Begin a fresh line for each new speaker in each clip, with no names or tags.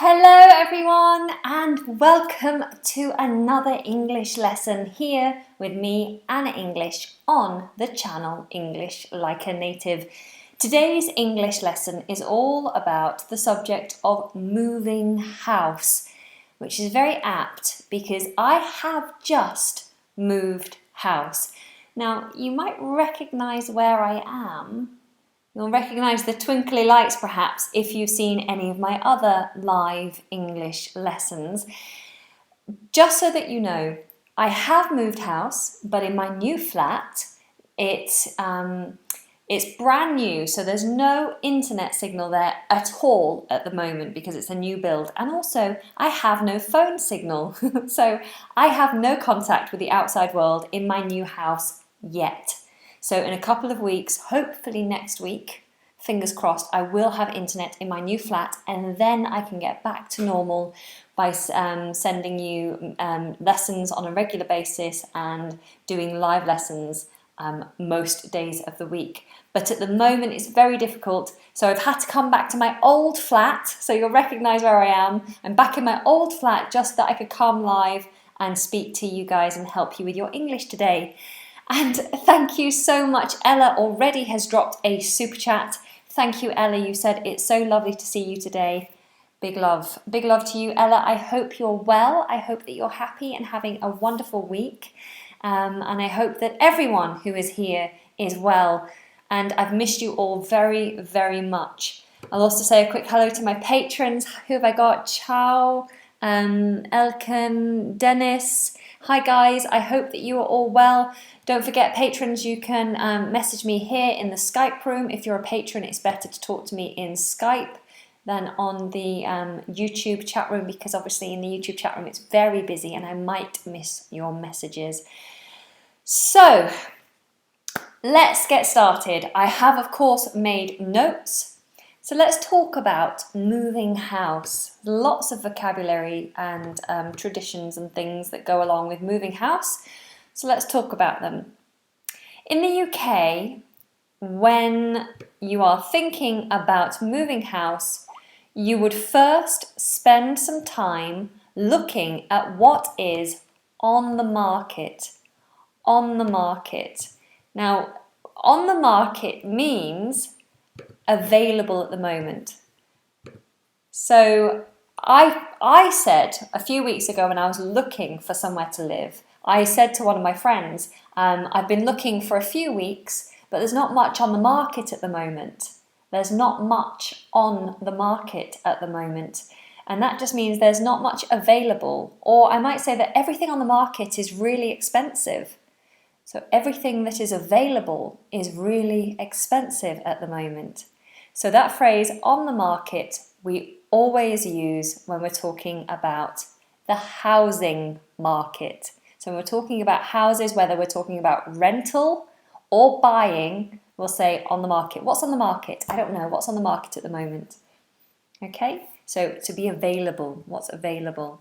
Hello everyone and welcome to another English lesson here with me, Anna English, on the channel English Like a Native. Today's English lesson is all about the subject of moving house, which is very apt because I have just moved house. Now you might recognise where I am. You'll recognise the twinkly lights perhaps if you've seen any of my other live English lessons. Just so that you know, I have moved house, but in my new flat, it's brand new, so there's no internet signal there at all at the moment because it's a new build. And also, I have no phone signal, so I have no contact with the outside world in my new house yet. So in a couple of weeks, hopefully next week, fingers crossed, I will have internet in my new flat and then I can get back to normal by sending you lessons on a regular basis and doing live lessons most days of the week. But at the moment it's very difficult, so I've had to come back to my old flat, so you'll recognise where I am. I'm back in my old flat just that I could come live and speak to you guys and help you with your English today. And thank you so much. Ella already has dropped a super chat. Thank you, Ella. You said it's so lovely to see you today. Big love. Big love to you, Ella. I hope you're well. I hope that you're happy and having a wonderful week. And I hope that everyone who is here is well. And I've missed you all very, very much. I'll also say a quick hello to my patrons. Who have I got? Ciao, Elkin, Dennis. Hi guys, I hope that you are all well. Don't forget, patrons, you can message me here in the Skype room. If you're a patron, it's better to talk to me in Skype than on the YouTube chat room, because obviously in the YouTube chat room it's very busy and I might miss your messages. So, let's get started. I have, of course, made notes. So let's talk about moving house. Lots of vocabulary and traditions and things that go along with moving house. So let's talk about them. In the UK, when you are thinking about moving house, you would first spend some time looking at what is on the market. On the market. Now, on the market means available at the moment. So I said a few weeks ago when I was looking for somewhere to live, I said to one of my friends, I've been looking for a few weeks, but there's not much on the market at the moment. There's not much on the market at the moment. And that just means there's not much available. Or I might say that everything on the market is really expensive. So everything that is available is really expensive at the moment. So that phrase, on the market, we always use when we're talking about the housing market. So when we're talking about houses, whether we're talking about rental or buying, we'll say on the market. What's on the market? I don't know. What's on the market at the moment? Okay, so to be available, what's available?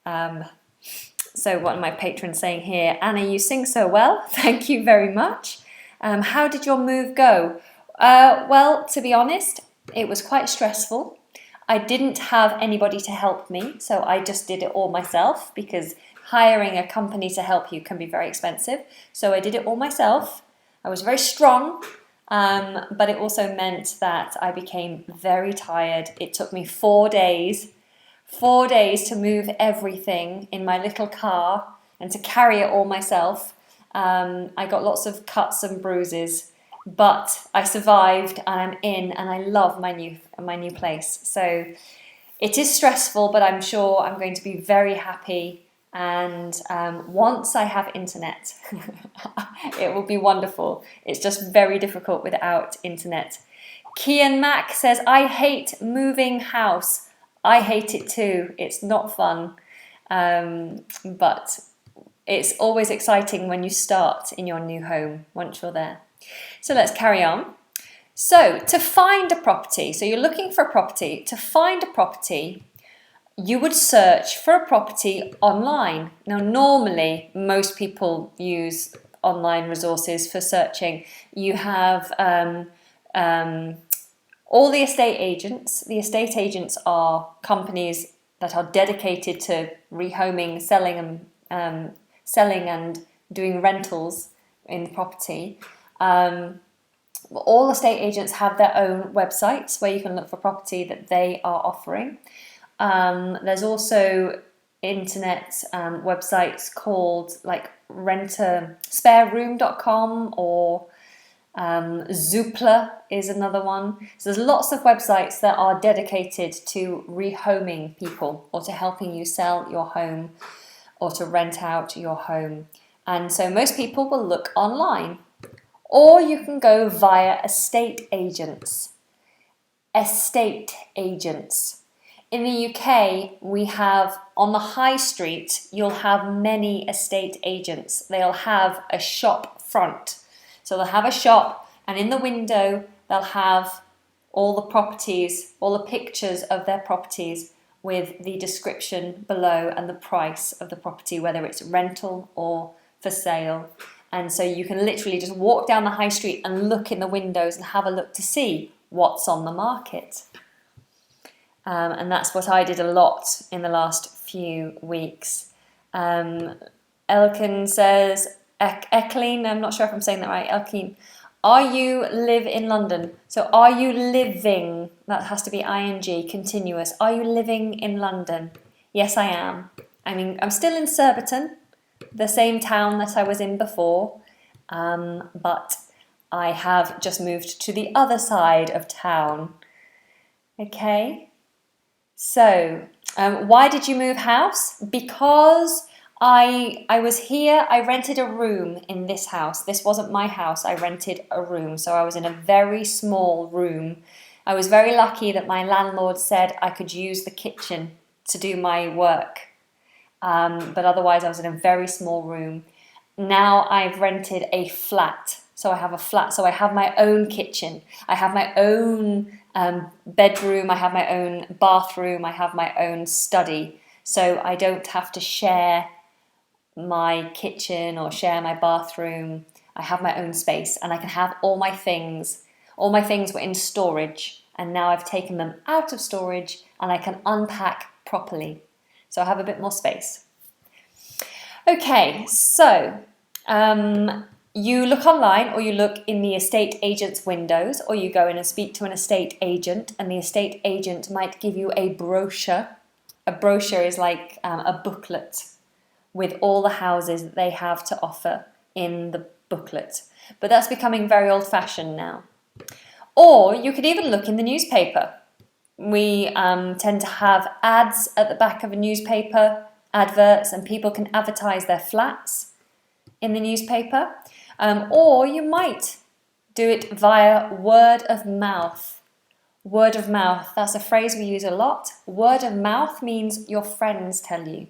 So what are my patrons saying here? Anna, you sing so well. Thank you very much. How did your move go? Well, to be honest, it was quite stressful. I didn't have anybody to help me, so I just did it all myself because hiring a company to help you can be very expensive. So I did it all myself. I was very strong, but it also meant that I became very tired. It took me 4 days to move everything in my little car and to carry it all myself. I got lots of cuts and bruises, but I survived and I'm in and I love my new place. So it is stressful, but I'm sure I'm going to be very happy. And once I have internet, it will be wonderful. It's just very difficult without internet. Kian Mac says, I hate moving house. I hate it too. It's not fun, but it's always exciting when you start in your new home once you're there. So let's carry on. So to find a property, so you're looking for a property. To find a property, you would search for a property online. Now, normally, most people use online resources for searching. You have All the estate agents are companies that are dedicated to rehoming, selling and doing rentals in property. All estate agents have their own websites where you can look for property that they are offering. There's also internet websites called like spareroom.com or Zoopla is another one. So there's lots of websites that are dedicated to rehoming people or to helping you sell your home or to rent out your home. And so most people will look online. Or you can go via estate agents. Estate agents. In the UK, we have, on the high street, you'll have many estate agents. They'll have a shop front. So they'll have a shop, and in the window, they'll have all the properties, all the pictures of their properties with the description below and the price of the property, whether it's rental or for sale. And so you can literally just walk down the high street and look in the windows and have a look to see what's on the market. And that's what I did a lot in the last few weeks. Elkin says, Eckleen, I'm not sure if I'm saying that right, Elkin, are you live in London? So are you living, that has to be ing, continuous. Are you living in London? Yes, I am. I mean, I'm still in Surbiton, the same town that I was in before, but I have just moved to the other side of town. Okay, so why did you move house? Because I was here, I rented a room in this house. This wasn't my house, I rented a room, so I was in a very small room. I was very lucky that my landlord said I could use the kitchen to do my work. But otherwise I was in a very small room. Now I've rented a flat. So I have a flat. So I have my own kitchen. I have my own bedroom. I have my own bathroom. I have my own study. So I don't have to share my kitchen or share my bathroom. I have my own space and I can have all my things. All my things were in storage and now I've taken them out of storage and I can unpack properly. So I have a bit more space. Okay, so you look online or you look in the estate agent's windows or you go in and speak to an estate agent and the estate agent might give you a brochure. A brochure is like a booklet with all the houses that they have to offer in the booklet. But that's becoming very old-fashioned now. Or you could even look in the newspaper. We tend to have ads at the back of a newspaper, adverts, and people can advertise their flats in the newspaper. Or you might do it via word of mouth. Word of mouth, that's a phrase we use a lot. Word of mouth means your friends tell you.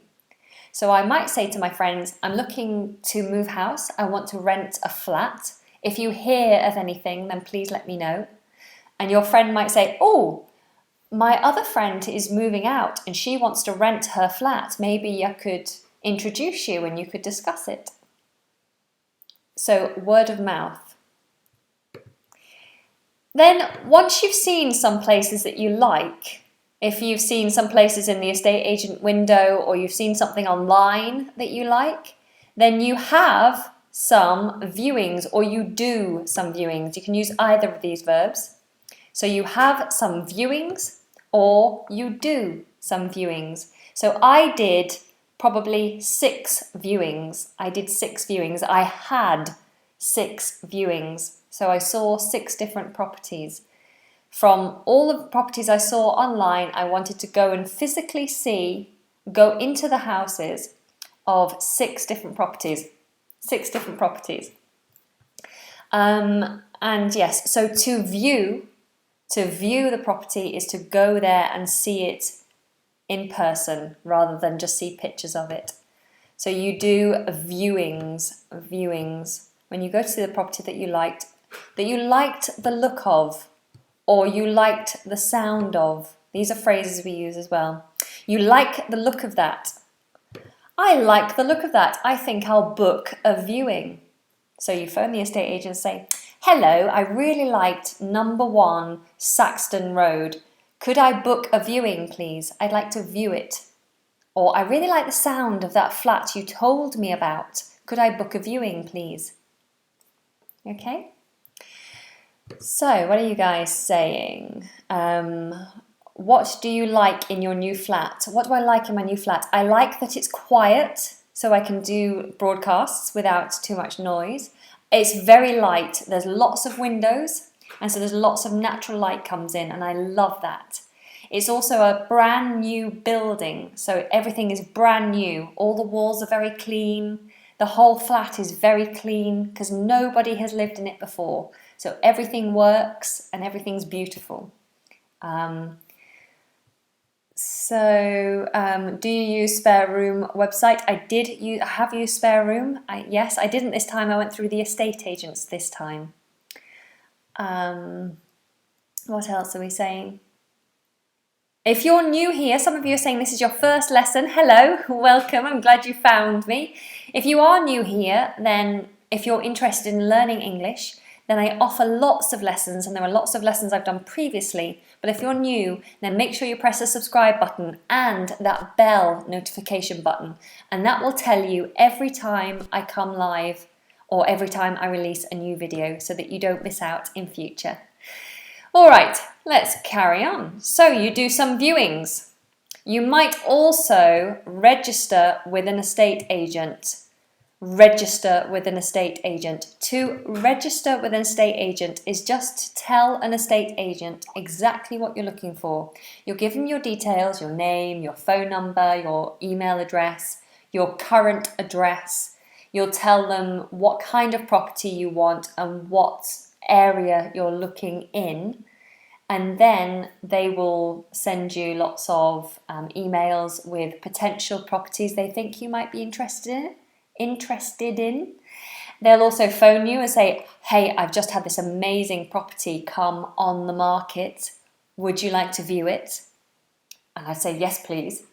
So I might say to my friends, I'm looking to move house, I want to rent a flat. If you hear of anything, then please let me know. And your friend might say, oh, my other friend is moving out and she wants to rent her flat. Maybe I could introduce you and you could discuss it. So word of mouth. Then once you've seen some places that you like, if you've seen some places in the estate agent window or you've seen something online that you like, then you have some viewings or you do some viewings. You can use either of these verbs. So you have some viewings or you do some viewings. So I did probably 6 viewings. I did 6 viewings. I had 6 viewings. So I saw 6 different properties. From all the properties I saw online, I wanted to go and physically go into the houses of 6 different properties. 6 different properties. And yes, so to view the property is to go there and see it in person rather than just see pictures of it. So you do viewings. When you go to see the property that you liked the look of, or you liked the sound of. These are phrases we use as well. You like the look of that. I like the look of that. I think I'll book a viewing. So you phone the estate agent and say, Hello, I really liked number 1 Saxton Road. Could I book a viewing, please? I'd like to view it. Or I really like the sound of that flat you told me about. Could I book a viewing, please? Okay. So, what are you guys saying? What do you like in your new flat? What do I like in my new flat? I like that it's quiet, so I can do broadcasts without too much noise. It's very light. There's lots of windows, and so there's lots of natural light comes in, and I love that. It's also a brand new building, so everything is brand new. All the walls are very clean. The whole flat is very clean because nobody has lived in it before. So everything works and everything's beautiful. Do you use Spare Room website? I have used Spare Room. Yes, I didn't this time. I went through the estate agents this time. What else are we saying? If you're new here, some of you are saying this is your first lesson. Hello, welcome. I'm glad you found me. If you are new here, then if you're interested in learning English, then I offer lots of lessons, and there are lots of lessons I've done previously. But if you're new, then make sure you press the subscribe button and that bell notification button, and that will tell you every time I come live or every time I release a new video so that you don't miss out in future. All right, let's carry on. So you do some viewings. You might also register with an estate agent. Register with an estate agent. To register with an estate agent is just to tell an estate agent exactly what you're looking for. You'll give them your details, your name, your phone number, your email address, your current address. You'll tell them what kind of property you want and what area you're looking in, and then they will send you lots of emails with potential properties they think you might be interested in. They'll also phone you and say, hey, I've just had this amazing property come on the market. Would you like to view it? And I say, yes, please.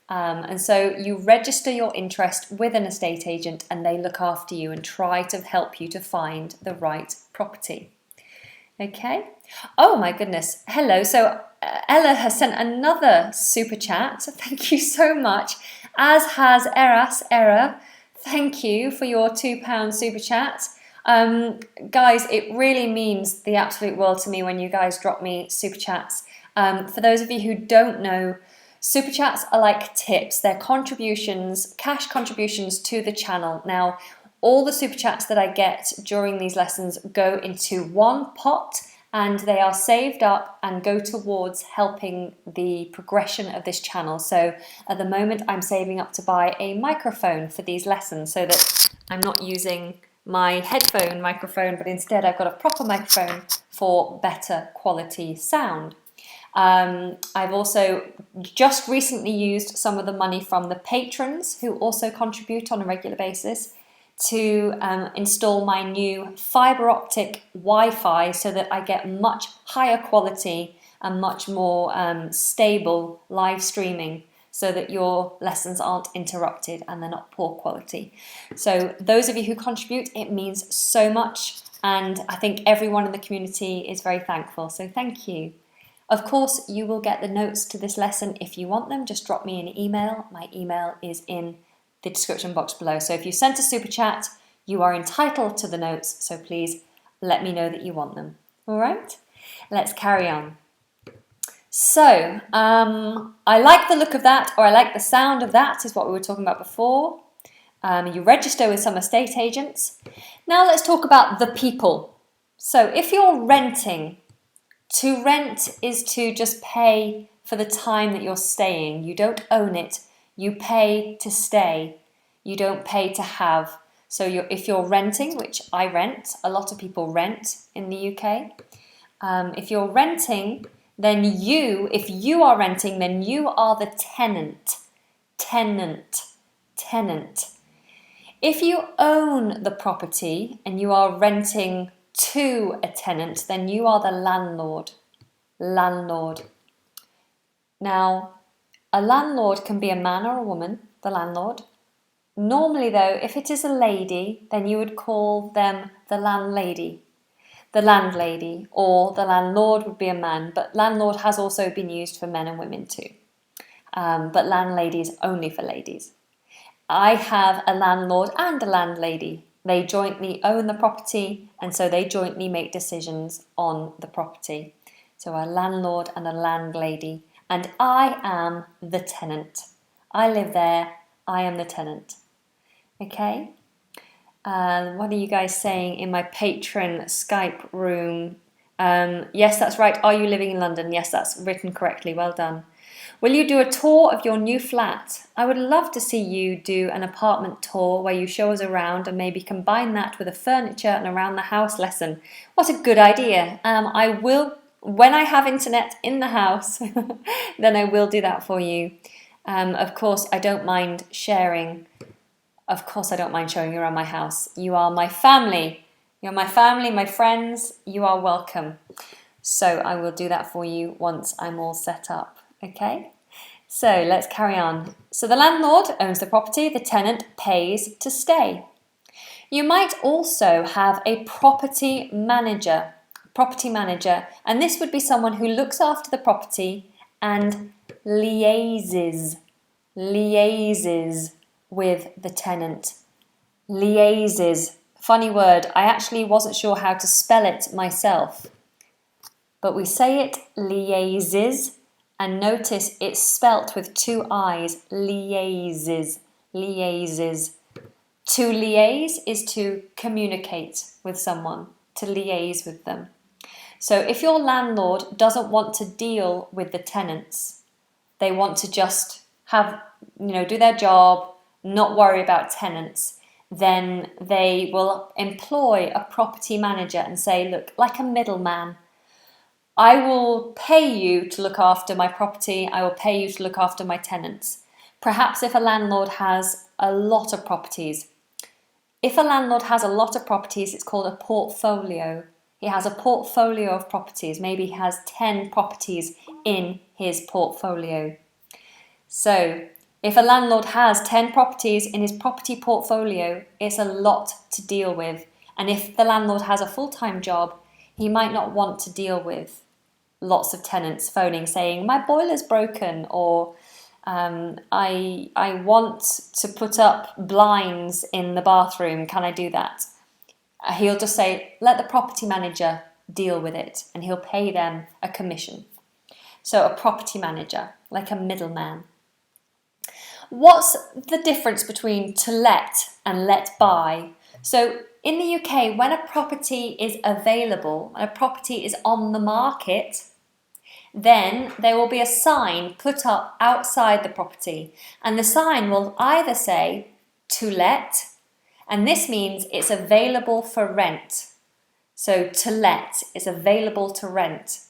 And so you register your interest with an estate agent, and they look after you and try to help you to find the right property. Okay. Oh my goodness. Hello. So Ella has sent another super chat. Thank you so much. As has Era. Thank you for your £2 super chat. Guys, it really means the absolute world to me when you guys drop me super chats. For those of you who don't know, super chats are like tips. They're contributions, cash contributions to the channel. Now, all the super chats that I get during these lessons go into one pot, and they are saved up and go towards helping the progression of this channel. So at the moment, I'm saving up to buy a microphone for these lessons so that I'm not using my headphone microphone, but instead I've got a proper microphone for better quality sound. I've also just recently used some of the money from the patrons who also contribute on a regular basis to install my new fibre optic Wi-Fi so that I get much higher quality and much more stable live streaming so that your lessons aren't interrupted and they're not poor quality. So those of you who contribute, it means so much, and I think everyone in the community is very thankful, so thank you. Of course, you will get the notes to this lesson if you want them. Just drop me an email. My email is in the description box below. So if you sent a super chat, you are entitled to the notes. So please let me know that you want them. All right, let's carry on. So I like the look of that, or I like the sound of that, is what we were talking about before. You register with some estate agents. Now let's talk about the people. So if you're renting, to rent is to just pay for the time that you're staying. You don't own it. You pay to stay. You don't pay to have. So if you're renting, which I rent, a lot of people rent in the UK. If you're renting, then if you are renting, then you are the tenant. Tenant. If you own the property and you are renting to a tenant, then you are the landlord. Now, a landlord can be a man or a woman, the landlord. Normally though, if it is a lady, then you would call them the landlady. the landlady, or the landlord would be a man, but landlord has also been used for men and women too. But landlady is only for ladies. I have a landlord and a landlady. They jointly own the property, and so they jointly make decisions on the property. So a landlord and a landlady, and I am the tenant. I live there, I am the tenant. Okay? What are you guys saying in my patron Skype room? Yes, that's right. Are you living in London? Yes, that's written correctly. Well done. Will you do a tour of your new flat? I would love to see you do an apartment tour where you show us around and maybe combine that with a furniture and around the house lesson. What a good idea. I will, when I have internet in the house, then I will do that for you. Of course, I don't mind sharing. Of course, I don't mind showing you around my house. You are my family. You're my family, my friends. You are welcome. So I will do that for you once I'm all set up. Okay? So let's carry on. So the landlord owns the property. The tenant pays to stay. You might also have a property manager. And this would be someone who looks after the property and liaises with the tenant. Liaises. Funny word. I actually wasn't sure how to spell it myself. But we say it liaises, and notice it's spelt with two I's. Liaises. Liaises. To liaise is to communicate with someone, to liaise with them. So if your landlord doesn't want to deal with the tenants, they want to just have, do their job, not worry about tenants, then they will employ a property manager and say, look, like a middleman, I will pay you to look after my property, I will pay you to look after my tenants. Perhaps if a landlord has a lot of properties. If a landlord has a lot of properties, it's called a portfolio. He has a portfolio of properties. Maybe he has 10 properties in his portfolio. So if a landlord has 10 properties in his property portfolio, it's a lot to deal with. And if the landlord has a full-time job, he might not want to deal with lots of tenants phoning saying, my boiler's broken, or I want to put up blinds in the bathroom, can I do that? He'll just say, let the property manager deal with it, and he'll pay them a commission. So a property manager, like a middleman. What's the difference between to let and let buy? So in the UK, when a property is available, a property is on the market, then there will be a sign put up outside the property, and the sign will either say to let, and this means it's available for rent. So to let is available to rent.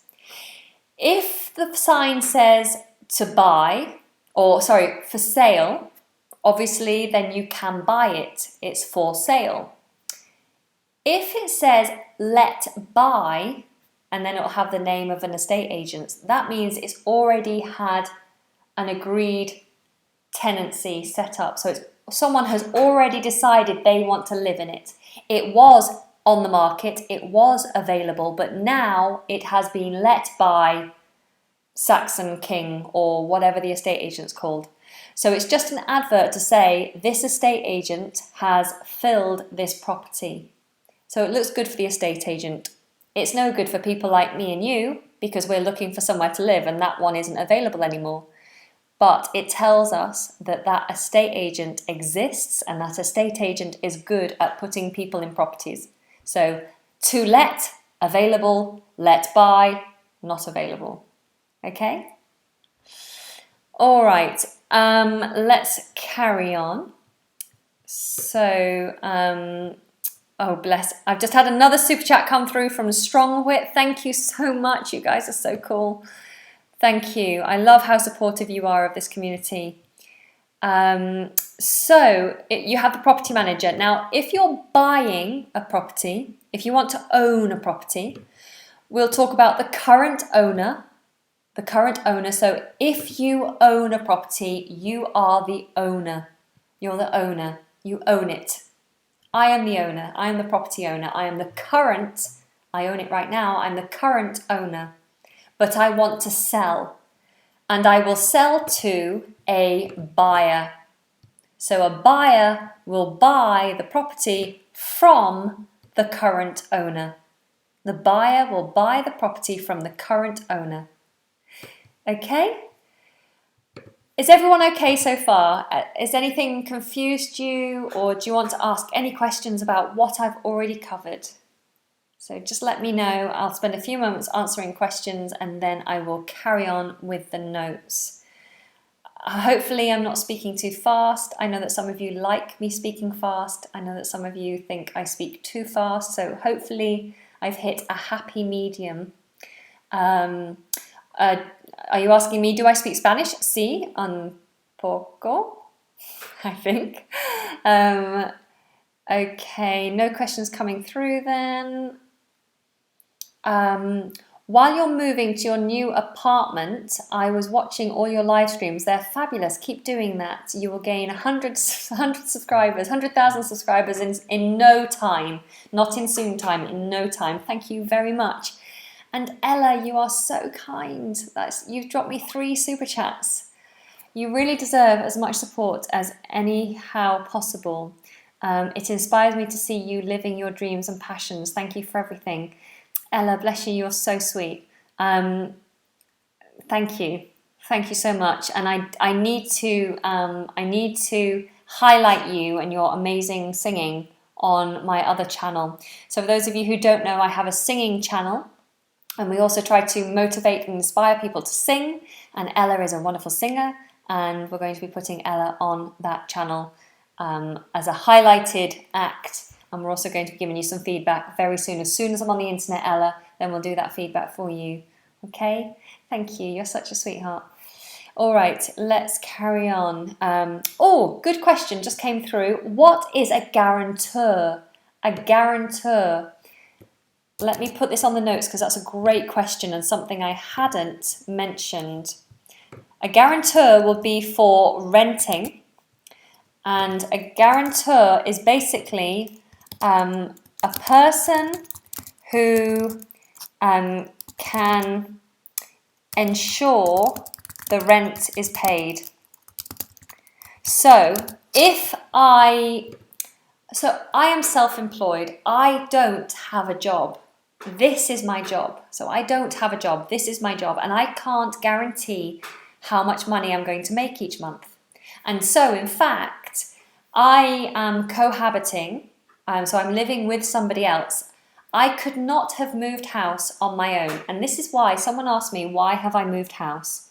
If the sign says to buy, for sale, obviously then you can buy it. It's for sale. If it says let buy, and then it'll have the name of an estate agent, that means it's already had an agreed tenancy set up. So someone has already decided they want to live in it. It was on the market, it was available, but now it has been let by Saxon King or whatever the estate agent's called. So it's just an advert to say this estate agent has filled this property. So it looks good for the estate agent. It's no good for people like me and you because we're looking for somewhere to live and that one isn't available anymore. But it tells us that that estate agent exists and that estate agent is good at putting people in properties. So to let, available, let buy, not available. Okay? All right, let's carry on. So, oh bless, I've just had another super chat come through from Strongwit. Thank you so much, you guys are so cool. Thank you. I love how supportive you are of this community. You have the property manager. Now, if you're buying a property, if you want to own a property, we'll talk about the current owner. The current owner. So if you own a property, you are the owner. You're the owner. You own it. I am the owner. I am the property owner. I am the current I own it right now. I'm the current owner. But I want to sell. And I will sell to a buyer. So a buyer will buy the property from the current owner. The buyer will buy the property from the current owner. Okay? Is everyone okay so far? Has anything confused you, or do you want to ask any questions about what I've already covered? So just let me know. I'll spend a few moments answering questions and then I will carry on with the notes. Hopefully I'm not speaking too fast. I know that some of you like me speaking fast. I know that some of you think I speak too fast. So hopefully I've hit a happy medium. Are you asking me, do I speak Spanish? Sí, un poco, I think. Okay, no questions coming through then. While you're moving to your new apartment, I was watching all your live streams. They're fabulous. Keep doing that. You will gain 100 subscribers, 100,000 subscribers in no time. Not in soon time, in no time. Thank you very much. And Ella, you are so kind. You've dropped me 3 super chats. You really deserve as much support as anyhow possible. It inspires me to see you living your dreams and passions. Thank you for everything. Ella, bless you, you're so sweet. Thank you. Thank you so much. And I need to highlight you and your amazing singing on my other channel. So for those of you who don't know, I have a singing channel. And we also try to motivate and inspire people to sing. And Ella is a wonderful singer. And we're going to be putting Ella on that channel as a highlighted act. And we're also going to be giving you some feedback very soon. As soon as I'm on the internet, Ella, then we'll do that feedback for you. Okay? Thank you. You're such a sweetheart. All right, let's carry on. Good question just came through. What is a guarantor? A guarantor. Let me put this on the notes because that's a great question and something I hadn't mentioned. A guarantor will be for renting, and a guarantor is basically a person who can ensure the rent is paid. So I am self-employed. I don't have a job. This is my job. So I don't have a job. This is my job. And I can't guarantee how much money I'm going to make each month. And so, in fact, I am cohabiting. So I'm living with somebody else. I could not have moved house on my own. And this is why someone asked me, why have I moved house?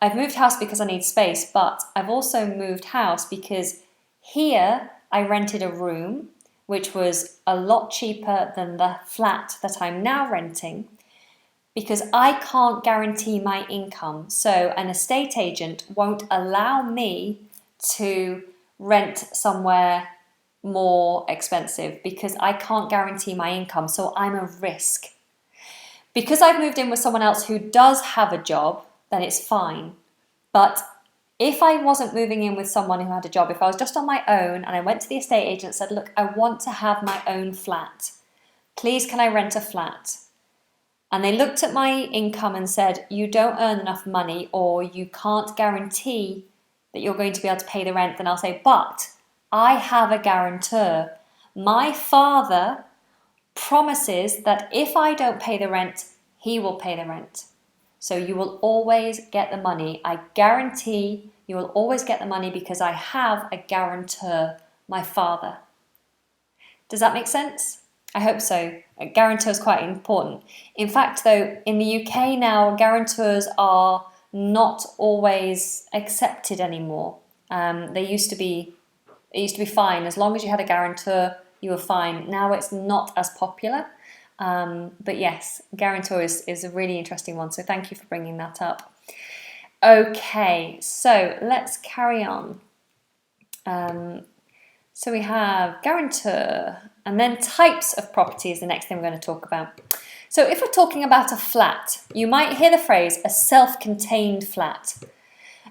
I've moved house because I need space, but I've also moved house because here I rented a room, which was a lot cheaper than the flat that I'm now renting, because I can't guarantee my income. So an estate agent won't allow me to rent somewhere more expensive because I can't guarantee my income. So I'm a risk. Because I've moved in with someone else who does have a job, then it's fine. But if I wasn't moving in with someone who had a job, if I was just on my own and I went to the estate agent and said, look, I want to have my own flat. Please, can I rent a flat? And they looked at my income and said, you don't earn enough money or you can't guarantee that you're going to be able to pay the rent, then I'll say, but I have a guarantor. My father promises that if I don't pay the rent, he will pay the rent. So you will always get the money. I guarantee you will always get the money because I have a guarantor, my father. Does that make sense? I hope so. A guarantor is quite important. In fact, though, in the UK now, guarantors are not always accepted anymore. It used to be fine. As long as you had a guarantor, you were fine. Now it's not as popular. But yes, guarantor is a really interesting one. So thank you for bringing that up. Okay, so let's carry on. So we have guarantor, and then types of property is the next thing we're going to talk about. So if we're talking about a flat, you might hear the phrase a self-contained flat.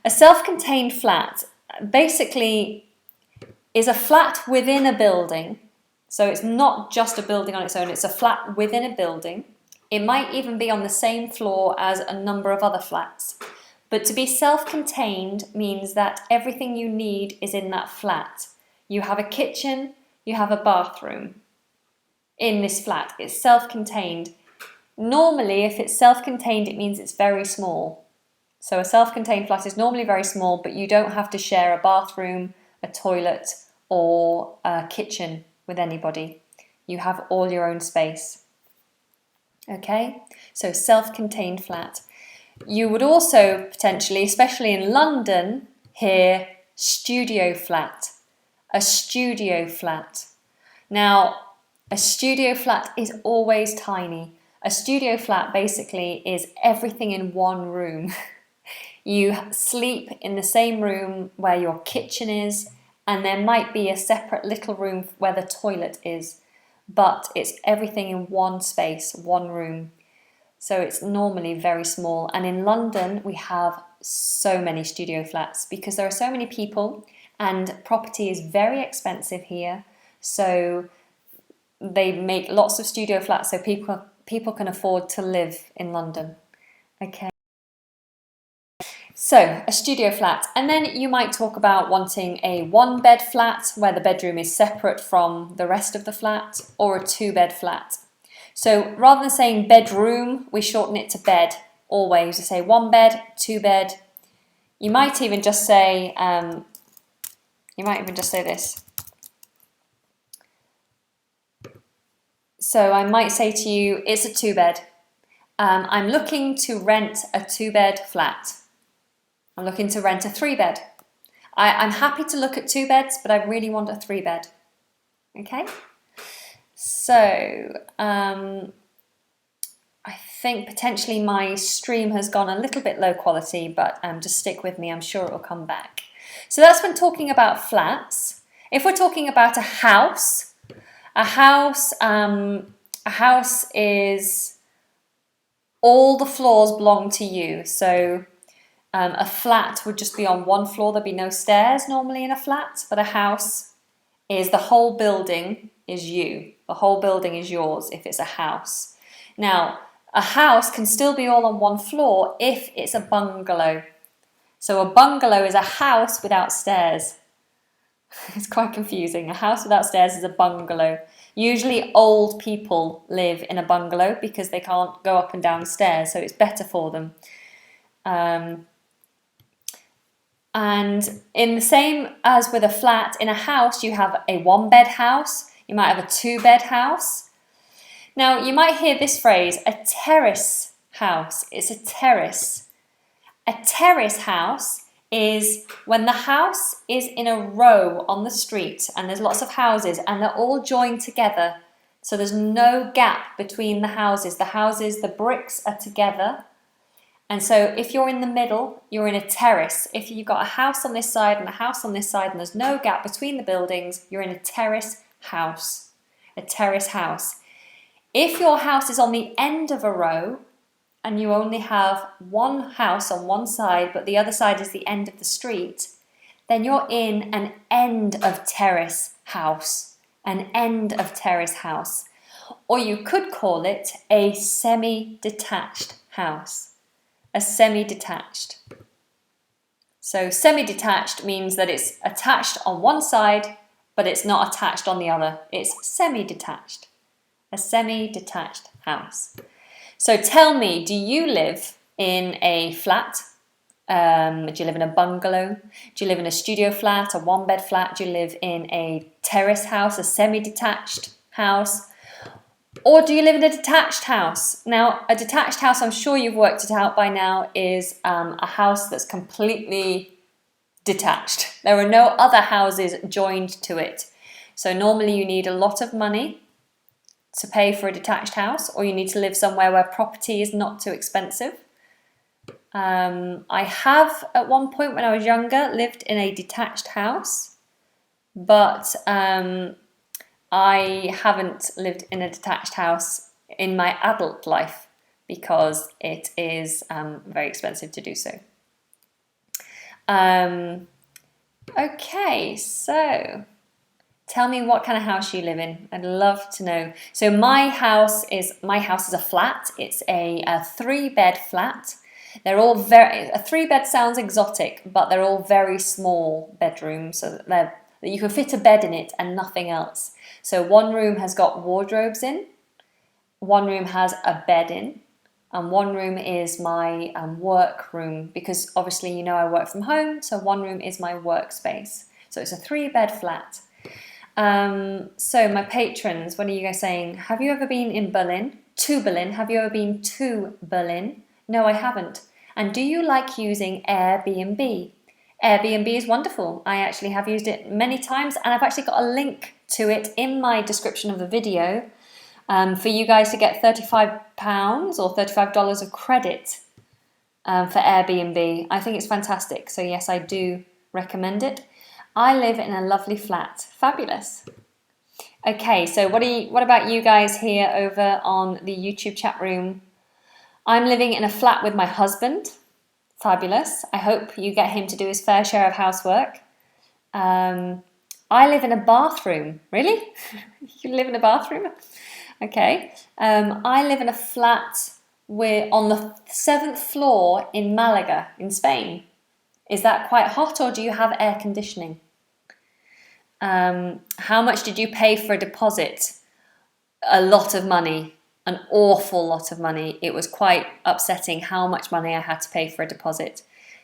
A self-contained flat basically is a flat within a building. So it's not just a building on its own, it's a flat within a building. It might even be on the same floor as a number of other flats. But to be self-contained means that everything you need is in that flat. You have a kitchen, you have a bathroom in this flat. It's self-contained. Normally, if it's self-contained, it means it's very small. So a self-contained flat is normally very small, but you don't have to share a bathroom, a toilet, or a kitchen with anybody. You have all your own space. Okay, so self-contained flat. You would also potentially, especially in London, hear studio flat. A studio flat. Now, a studio flat is always tiny. A studio flat basically is everything in one room. You sleep in the same room where your kitchen is, and there might be a separate little room where the toilet is, but it's everything in one space, one room. So it's normally very small. And in London, we have so many studio flats because there are so many people and property is very expensive here. So they make lots of studio flats so people can afford to live in London. Okay. So a studio flat, and then you might talk about wanting a one-bed flat where the bedroom is separate from the rest of the flat, or a two-bed flat. So rather than saying bedroom, we shorten it to bed always. You say one bed, two bed. You might even just say this. So I might say to you, it's a two-bed. I'm looking to rent a two-bed flat. I'm looking to rent a three-bed. I'm happy to look at two beds, but I really want a three-bed. Okay? So, I think potentially my stream has gone a little bit low quality, but just stick with me, I'm sure it will come back. So that's when talking about flats. If we're talking about a house is all the floors belong to you. So a flat would just be on one floor. There'd be no stairs normally in a flat, but a house is the whole building is you. The whole building is yours if it's a house. Now, a house can still be all on one floor if it's a bungalow. So a bungalow is a house without stairs. It's quite confusing. A house without stairs is a bungalow. Usually old people live in a bungalow because they can't go up and down stairs, so it's better for them. And in the same as with a flat, in a house you have a one-bed house, you might have a two-bed house. Now you might hear this phrase, a terrace house. It's a terrace. A terrace house is when the house is in a row on the street and there's lots of houses and they're all joined together. So there's no gap between the houses. The bricks are together. And so if you're in the middle, you're in a terrace. If you've got a house on this side and a house on this side and there's no gap between the buildings, you're in a terrace house. A terrace house. If your house is on the end of a row and you only have one house on one side but the other side is the end of the street, then you're in an end of terrace house. An end of terrace house. Or you could call it a semi-detached house. A semi-detached. So semi-detached means that it's attached on one side, but it's not attached on the other. It's semi-detached. A semi-detached house. So tell me, do you live in a flat? Do you live in a bungalow? Do you live in a studio flat, a one-bed flat? Do you live in a terrace house, a semi-detached house? Or do you live in a detached house? Now, a detached house, I'm sure you've worked it out by now, is a house that's completely detached. There are no other houses joined to it. So normally you need a lot of money to pay for a detached house, or you need to live somewhere where property is not too expensive. I have, at one point when I was younger, lived in a detached house, but I haven't lived in a detached house in my adult life because it is very expensive to do so. Okay, so Tell me what kind of house you live in. I'd love to know. So my house is a flat. It's a 3-bed flat. They're all a 3-bed sounds exotic, but they're all very small bedrooms, so that you can fit a bed in it and nothing else. So one room has got wardrobes in, one room has a bed in, and one room is my work room, because obviously you know I work from home, so one room is my workspace. So it's a 3-bed flat. So my patrons, what are you guys saying? Have you ever been in Berlin? To Berlin? Have you ever been to Berlin? No, I haven't. And do you like using Airbnb? Airbnb is wonderful. I actually have used it many times, and I've actually got a link to it in my description of the video for you guys to get £35 or $35 of credit for Airbnb. I think it's fantastic. So yes, I do recommend it. I live in a lovely flat. Fabulous. Okay, so what about you guys here over on the YouTube chat room? I'm living in a flat with my husband. Fabulous. I hope you get him to do his fair share of housework. I live in a bathroom. Really? You live in a bathroom? Okay. I live in a flat on the 7th floor in Malaga, in Spain. Is that quite hot, or do you have air conditioning? How much did you pay for a deposit? A lot of money, an awful lot of money. It was quite upsetting how much money I had to pay for a deposit.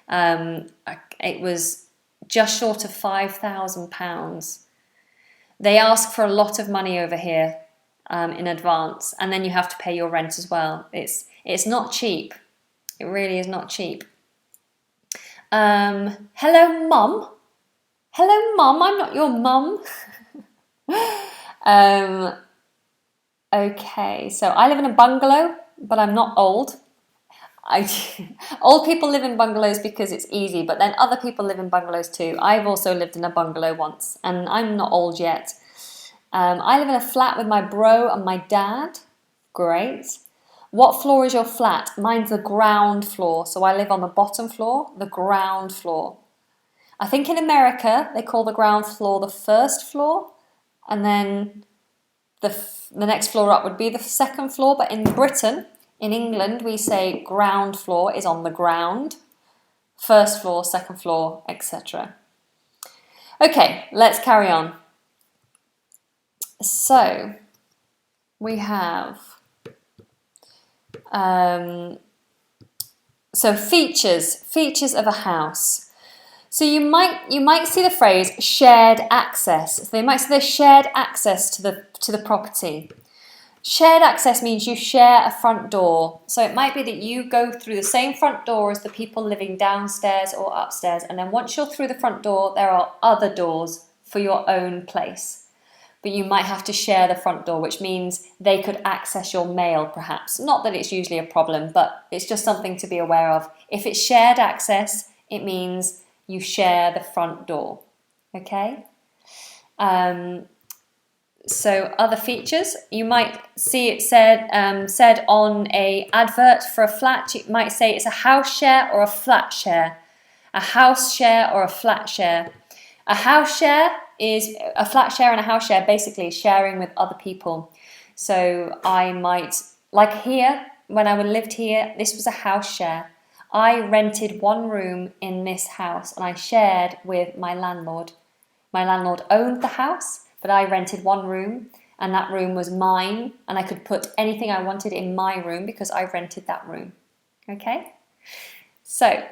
It was just short of £5,000. They ask for a lot of money over here in advance, and then you have to pay your rent as well. It's not cheap. It really is not cheap. Hello, Mum. Hello, Mum. I'm not your mum. Okay, so I live in a bungalow, but I'm not old. Old people live in bungalows because it's easy, but then other people live in bungalows too. I've also lived in a bungalow once, and I'm not old yet. I live in a flat with my bro and my dad. Great. What floor is your flat? Mine's the ground floor, so I live on the bottom floor, the ground floor. I think in America they call the ground floor the first floor, and then the next floor up would be the second floor. But in Britain, in England, we say ground floor is on the ground, first floor, second floor, etc. Okay, let's carry on. So we have features of a house. So you might see the phrase shared access. So they might say there's shared access to the property. Shared access means you share a front door. So it might be that you go through the same front door as the people living downstairs or upstairs, and then once you're through the front door, there are other doors for your own place. But you might have to share the front door, which means they could access your mail perhaps. Not that it's usually a problem, but it's just something to be aware of. If it's shared access, it means you share the front door, okay? So other features, you might see it said on a advert for a flat. You might say it's a house share or a flat share. A house share or a flat share. A house share is a flat share, and a house share basically is sharing with other people. So I might, like here, when I lived here, this was a house share. I rented one room in this house and I shared with my landlord. My landlord owned the house, but I rented one room, and that room was mine, and I could put anything I wanted in my room because I rented that room. Okay? So,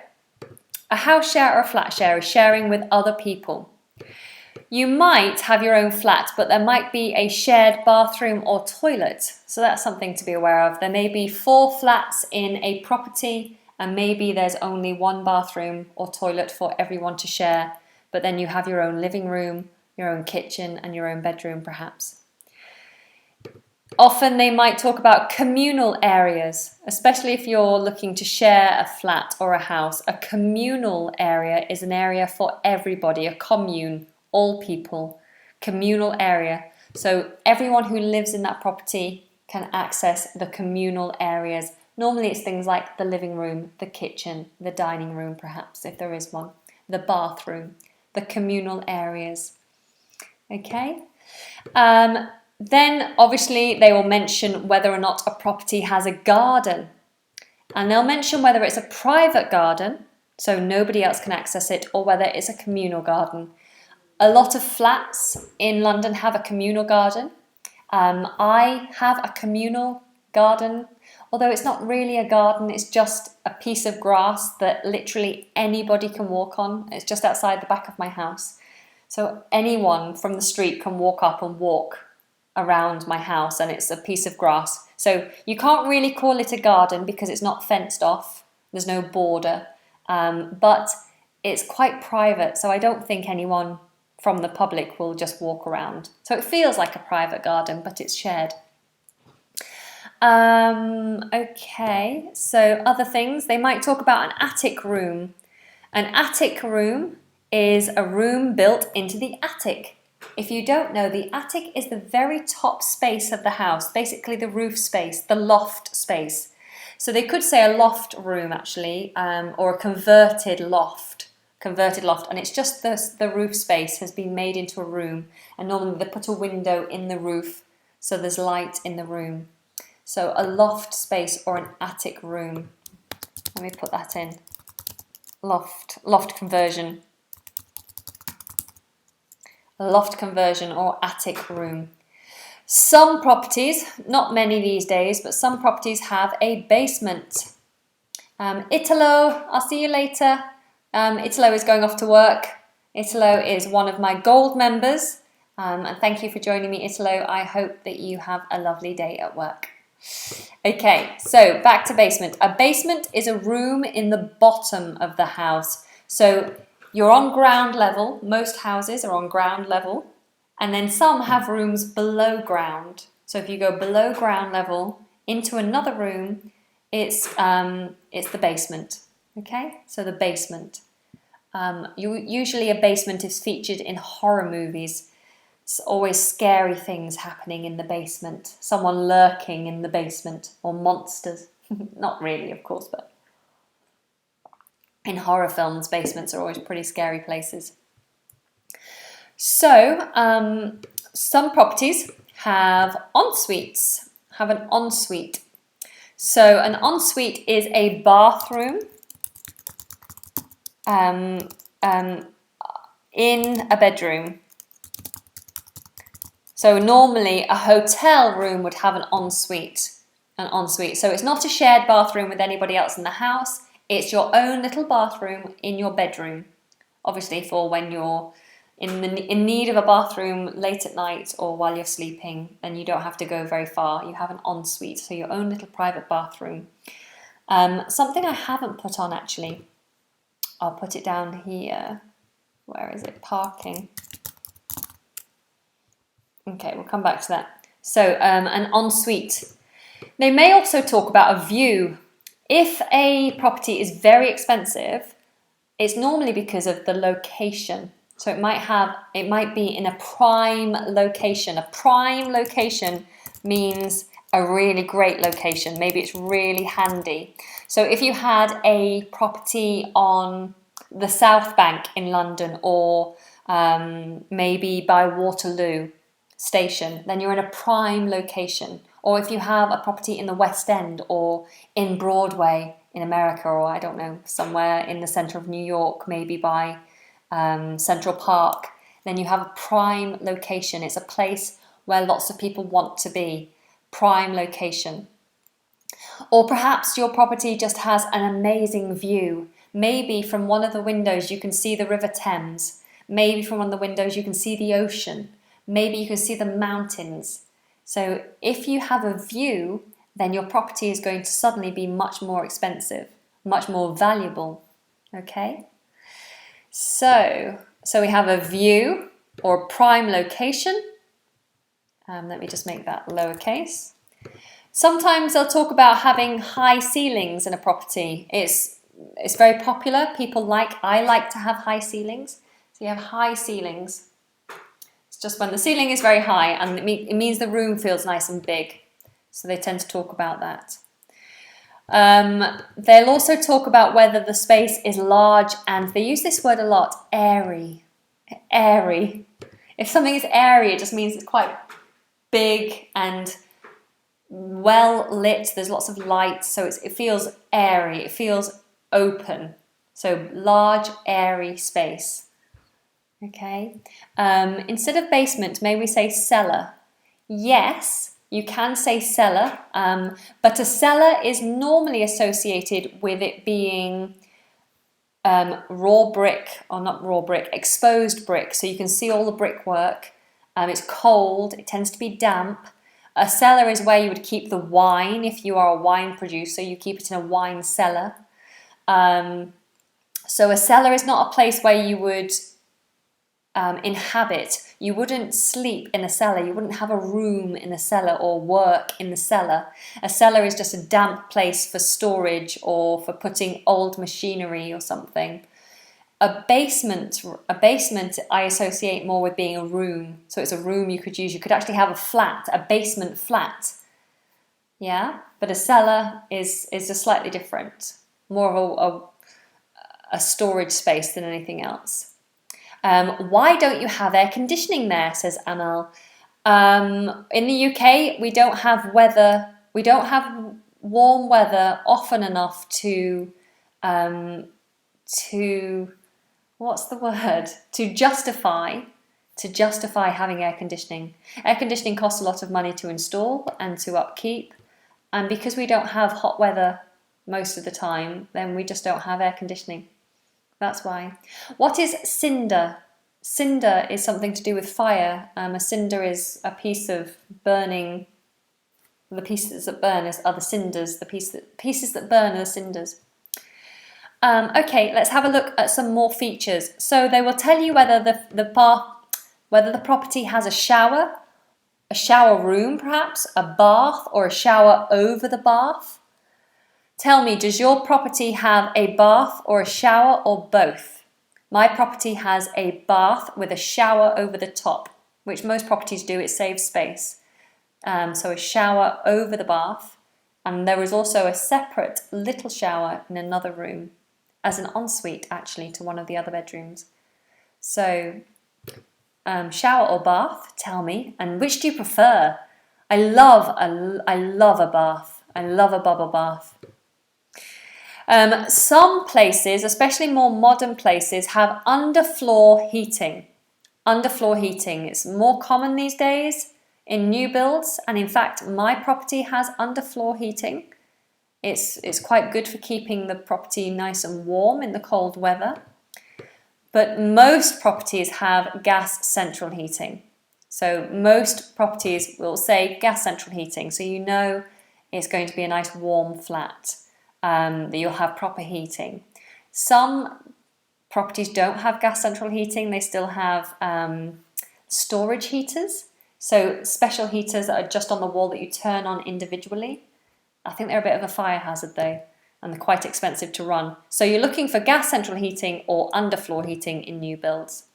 a house share or a flat share is sharing with other people. You might have your own flat, but there might be a shared bathroom or toilet. So that's something to be aware of. There may be 4 flats in a property, and maybe there's only one bathroom or toilet for everyone to share, but then you have your own living room, your own kitchen, and your own bedroom perhaps. Often they might talk about communal areas, especially if you're looking to share a flat or a house. A communal area is an area for everybody, a commune, all people, communal area. So everyone who lives in that property can access the communal areas. Normally it's things like the living room, the kitchen, the dining room perhaps, if there is one, the bathroom, the communal areas. Okay. Then obviously they will mention whether or not a property has a garden. And they'll mention whether it's a private garden, so nobody else can access it, or whether it's a communal garden. A lot of flats in London have a communal garden. I have a communal garden, although it's not really a garden, it's just a piece of grass that literally anybody can walk on. It's just outside the back of my house. So anyone from the street can walk up and walk around my house, and it's a piece of grass. So you can't really call it a garden because it's not fenced off. There's no border, but it's quite private. So I don't think anyone from the public will just walk around. So it feels like a private garden, but it's shared. Okay, so other things. They might talk about an attic room. An attic room is a room built into the attic. If you don't know, the attic is the very top space of the house, basically the roof space, the loft space. So they could say a loft room actually, or a converted loft, and it's just the roof space has been made into a room, and normally they put a window in the roof so there's light in the room. So a loft space or an attic room. Let me put that in. Loft conversion. Loft conversion or attic room. Some properties, not many these days, but some properties have a basement. Italo, I'll see you later. Italo is going off to work. Italo is one of my gold members. And thank you for joining me, Italo. I hope that you have a lovely day at work. Okay, so back to basement. A basement is a room in the bottom of the house. So you're on ground level. Most houses are on ground level. And then some have rooms below ground. So if you go below ground level into another room, it's the basement. Okay, so the basement. Usually a basement is featured in horror movies. It's always scary things happening in the basement. Someone lurking in the basement, or monsters. Not really, of course, but in horror films, basements are always pretty scary places. So, some properties have ensuites, have an ensuite. So, an ensuite is a bathroom in a bedroom. So, normally a hotel room would have an ensuite. So, it's not a shared bathroom with anybody else in the house. It's your own little bathroom in your bedroom. Obviously, for when you're in need of a bathroom late at night or while you're sleeping, then you don't have to go very far. You have an ensuite, so your own little private bathroom. Something I haven't put on actually. I'll put it down here. Where is it? Parking. Okay, we'll come back to that. So an ensuite. They may also talk about a view. If a property is very expensive, it's normally because of the location. So it might be in a prime location. A prime location means a really great location. Maybe it's really handy. So if you had a property on the South Bank in London, or maybe by Waterloo Station, then you're in a prime location. Or if you have a property in the West End or in Broadway in America, or I don't know, somewhere in the centre of New York, maybe by Central Park, then you have a prime location. It's a place where lots of people want to be. Prime location. Or perhaps your property just has an amazing view. Maybe from one of the windows you can see the River Thames. Maybe from one of the windows you can see the ocean. Maybe you can see the mountains. So if you have a view, then your property is going to suddenly be much more expensive, much more valuable. Okay? So we have a view or prime location. Let me just make that lowercase. Sometimes they'll talk about having high ceilings in a property. It's very popular. I like to have high ceilings. So you have high ceilings. It's just when the ceiling is very high, and it means the room feels nice and big. So they tend to talk about that. They'll also talk about whether the space is large, and they use this word a lot, airy. Airy. If something is airy, it just means it's quite big and well lit. There's lots of light, so it feels airy. It feels open. So large, airy space. Okay. Instead of basement, may we say cellar? Yes, you can say cellar, but a cellar is normally associated with it being raw brick, or not raw brick, exposed brick. So you can see all the brickwork. It's cold. It tends to be damp. A cellar is where you would keep the wine. If you are a wine producer, you keep it in a wine cellar. So a cellar is not a place where you would inhabit. You wouldn't sleep in a cellar. You wouldn't have a room in a cellar or work in the cellar. A cellar is just a damp place for storage or for putting old machinery or something. A basement I associate more with being a room. So it's a room you could use. You could actually have a flat, a basement flat. Yeah, but a cellar is just slightly different. More of a storage space than anything else. Why don't you have air conditioning there, says Amal. In the UK, we don't have warm weather often enough to what's the word? To justify having air conditioning. Air conditioning costs a lot of money to install and to upkeep. And because we don't have hot weather most of the time, then we just don't have air conditioning. That's why. What is cinder? Cinder is something to do with fire. A cinder is a piece of burning. The pieces that burn are the cinders. The pieces that burn are the cinders. Okay, let's have a look at some more features. So they will tell you whether the property has a shower room perhaps, a bath, or a shower over the bath. Tell me, does your property have a bath or a shower or both? My property has a bath with a shower over the top, which most properties do. It saves space. So a shower over the bath, and there is also a separate little shower in another room, as an ensuite actually to one of the other bedrooms. So shower or bath, tell me, and which do you prefer? I love a bath. I love a bubble bath. Some places, especially more modern places, have underfloor heating. Underfloor heating, it's more common these days in new builds, and in fact my property has underfloor heating. It's quite good for keeping the property nice and warm in the cold weather. But most properties have gas central heating. So most properties will say gas central heating, so you know it's going to be a nice warm flat, that you'll have proper heating. Some properties don't have gas central heating, they still have storage heaters. So special heaters that are just on the wall that you turn on individually. I think they're a bit of a fire hazard though, and they're quite expensive to run. So you're looking for gas central heating or underfloor heating in new builds.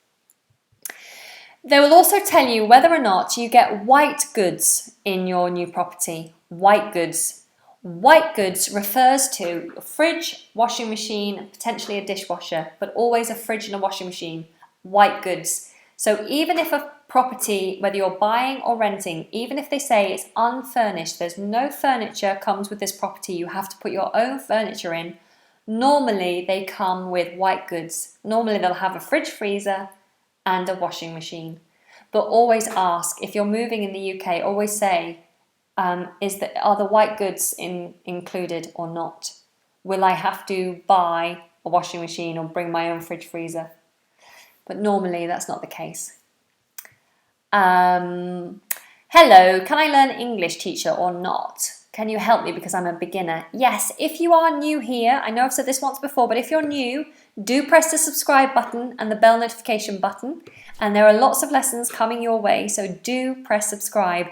They will also tell you whether or not you get white goods in your new property. White goods. White goods refers to a fridge, washing machine, potentially a dishwasher, but always a fridge and a washing machine. White goods. So even if a property, whether you're buying or renting, even if they say it's unfurnished, there's no furniture comes with this property, you have to put your own furniture in, normally they come with white goods. Normally they'll have a fridge, freezer and a washing machine. But always ask, if you're moving in the UK, always say, are the white goods included or not? Will I have to buy a washing machine or bring my own fridge, freezer? But normally that's not the case. Hello, can I learn English, teacher, or not? Can you help me because I'm a beginner? Yes, if you are new here, I know I've said this once before, but if you're new, do press the subscribe button and the bell notification button. And there are lots of lessons coming your way, so do press subscribe.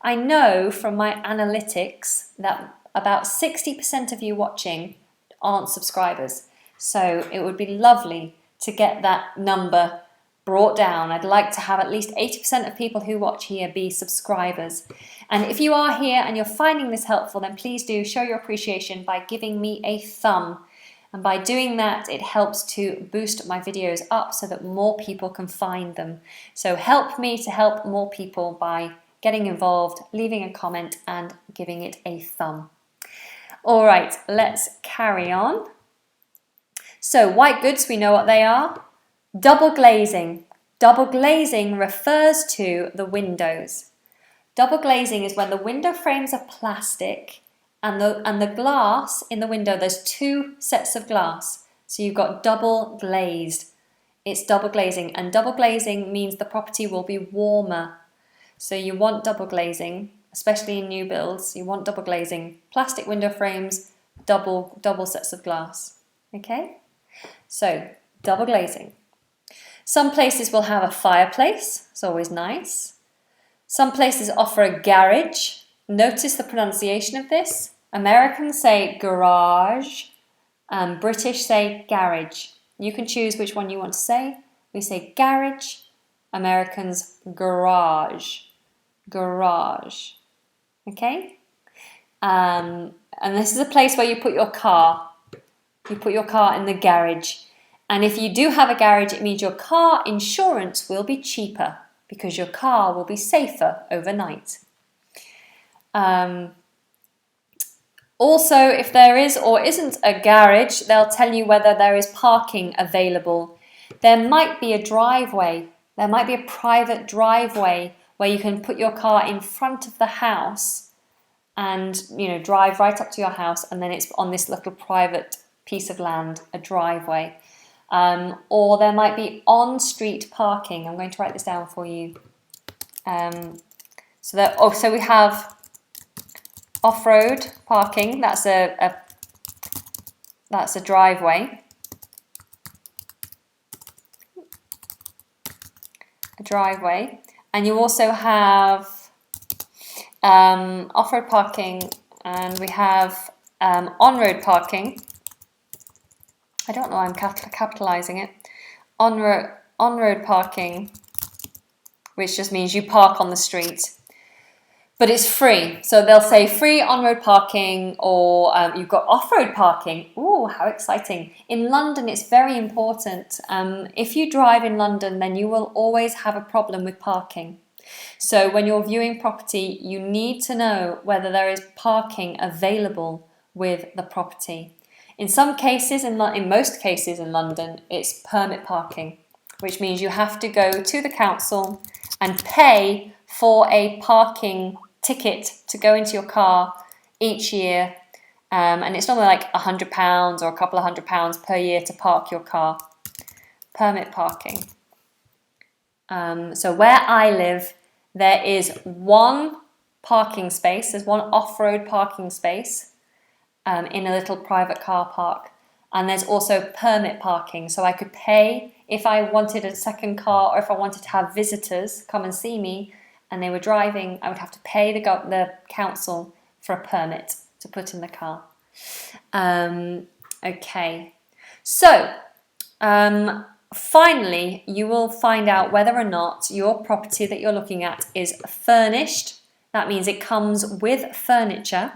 I know from my analytics that about 60% of you watching aren't subscribers. So it would be lovely to get that number brought down. I'd like to have at least 80% of people who watch here be subscribers. And if you are here and you're finding this helpful, then please do show your appreciation by giving me a thumb. And by doing that, it helps to boost my videos up so that more people can find them. So help me to help more people by getting involved, leaving a comment and giving it a thumb. All right, let's carry on. So white goods, we know what they are. Double glazing. Double glazing refers to the windows. Double glazing is when the window frames are plastic and the glass in the window, there's two sets of glass. So you've got double glazed. It's double glazing, and double glazing means the property will be warmer. So you want double glazing, especially in new builds. You want double glazing. Plastic window frames, double sets of glass. Okay? So, double glazing. Some places will have a fireplace. It's always nice. Some places offer a garage. Notice the pronunciation of this. Americans say garage, and British say garage. You can choose which one you want to say. We say garage. Americans garage. Garage. Okay? And this is a place where you put your car. You put your car in the garage. And if you do have a garage, it means your car insurance will be cheaper because your car will be safer overnight. Also, if there is or isn't a garage, they'll tell you whether there is parking available. There might be a driveway. There might be a private driveway where you can put your car in front of the house and, drive right up to your house, and then it's on this little private piece of land, a driveway. Or there might be on-street parking. I'm going to write this down for you. So we have off-road parking. That's a driveway. A driveway. And you also have off-road parking, and we have on-road parking. I don't know why I'm capitalizing it. On-road parking, which just means you park on the street. But it's free. So they'll say free on-road parking, or you've got off-road parking. Ooh, how exciting. In London, it's very important. If you drive in London, then you will always have a problem with parking. So when you're viewing property, you need to know whether there is parking available with the property. In some cases, in most cases in London, it's permit parking, which means you have to go to the council and pay for a parking ticket to go into your car each year. And it's normally like £100 or a couple of £100 per year to park your car. Permit parking. So where I live, there is one parking space. There's one off-road parking space in a little private car park. And there's also permit parking. So I could pay if I wanted a second car, or if I wanted to have visitors come and see me and they were driving, I would have to pay the council for a permit to put in the car. Okay. So, finally, you will find out whether or not your property that you're looking at is furnished. That means it comes with furniture.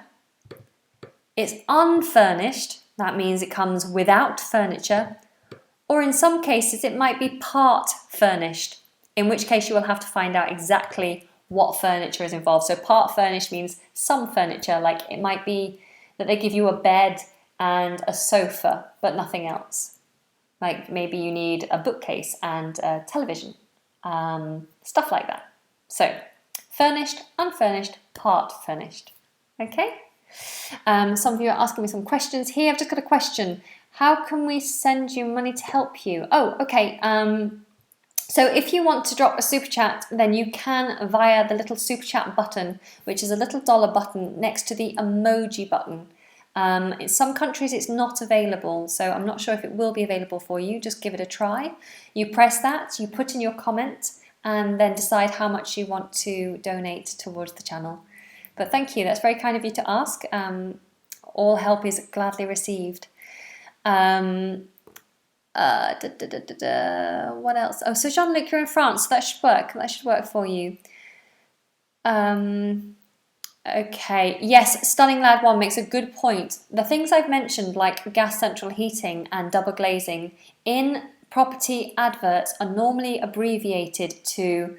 It's unfurnished. That means it comes without furniture. Or in some cases, it might be part furnished, in which case you will have to find out exactly what furniture is involved. So part furnished means some furniture, like it might be that they give you a bed and a sofa, but nothing else. Like maybe you need a bookcase and a television, stuff like that. So furnished, unfurnished, part furnished. Okay? Some of you are asking me some questions here. I've just got a question. How can we send you money to help you? Oh, okay. So if you want to drop a super chat, then you can via the little super chat button, which is a little dollar button next to the emoji button. In some countries it's not available, so I'm not sure if it will be available for you. Just give it a try. You press that, you put in your comment, and then decide how much you want to donate towards the channel. But thank you, that's very kind of you to ask. All help is gladly received. What else? Oh, so Jean-Luc, you're in France, so that should work. That should work for you. Okay, yes, Stunning Lad 1 makes a good point. The things I've mentioned, like gas central heating and double glazing, in property adverts are normally abbreviated to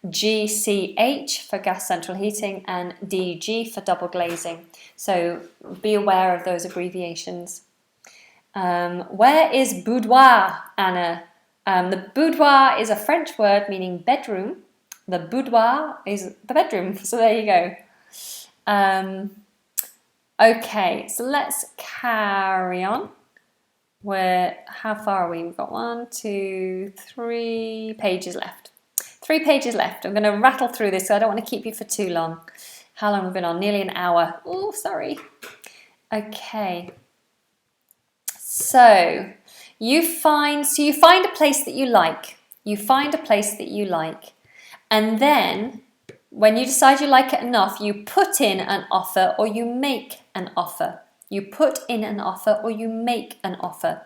GCH for gas central heating and DG for double glazing. So be aware of those abbreviations. Where is boudoir, Anna? The boudoir is a French word meaning bedroom. The boudoir is the bedroom, so there you go. Okay, so let's carry on. How far are we? We've got 1, 2, 3 pages left. 3 pages left. I'm going to rattle through this, so I don't want to keep you for too long. How long have we been on? Nearly an hour. Oh, sorry. Okay. So you find a place that you like. You find a place that you like, and then when you decide you like it enough, you put in an offer or you make an offer. You put in an offer or you make an offer.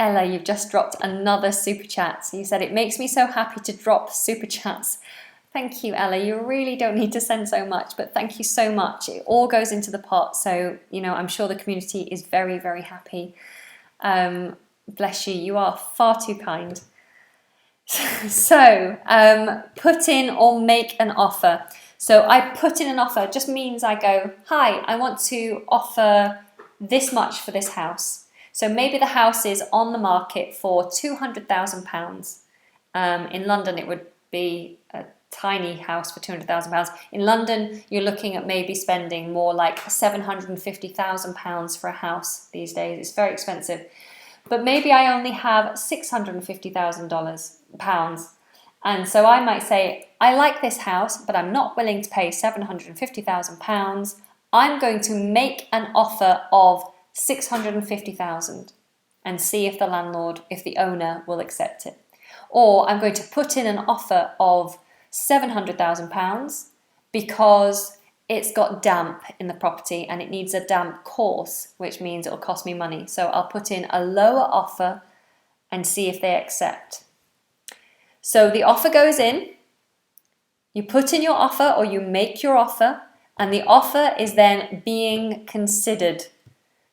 Ella, you've just dropped another super chat. You said, it makes me so happy to drop super chats. Thank you, Ella. You really don't need to send so much, but thank you so much. It all goes into the pot. So, I'm sure the community is very, very happy. Bless you. You are far too kind. So, put in or make an offer. So I put in an offer just means I go, hi, I want to offer this much for this house. So maybe the house is on the market for £200,000. In London, it would be a tiny house for £200,000. In London, you're looking at maybe spending more like £750,000 for a house these days. It's very expensive. But maybe I only have £650,000. And so I might say, I like this house, but I'm not willing to pay £750,000. I'm going to make an offer of £650,000 and see if the owner will accept it. Or I'm going to put in an offer of £700,000 because it's got damp in the property and it needs a damp course, which means it'll cost me money. So I'll put in a lower offer and see if they accept. So the offer goes in, you put in your offer or you make your offer, and the offer is then being considered.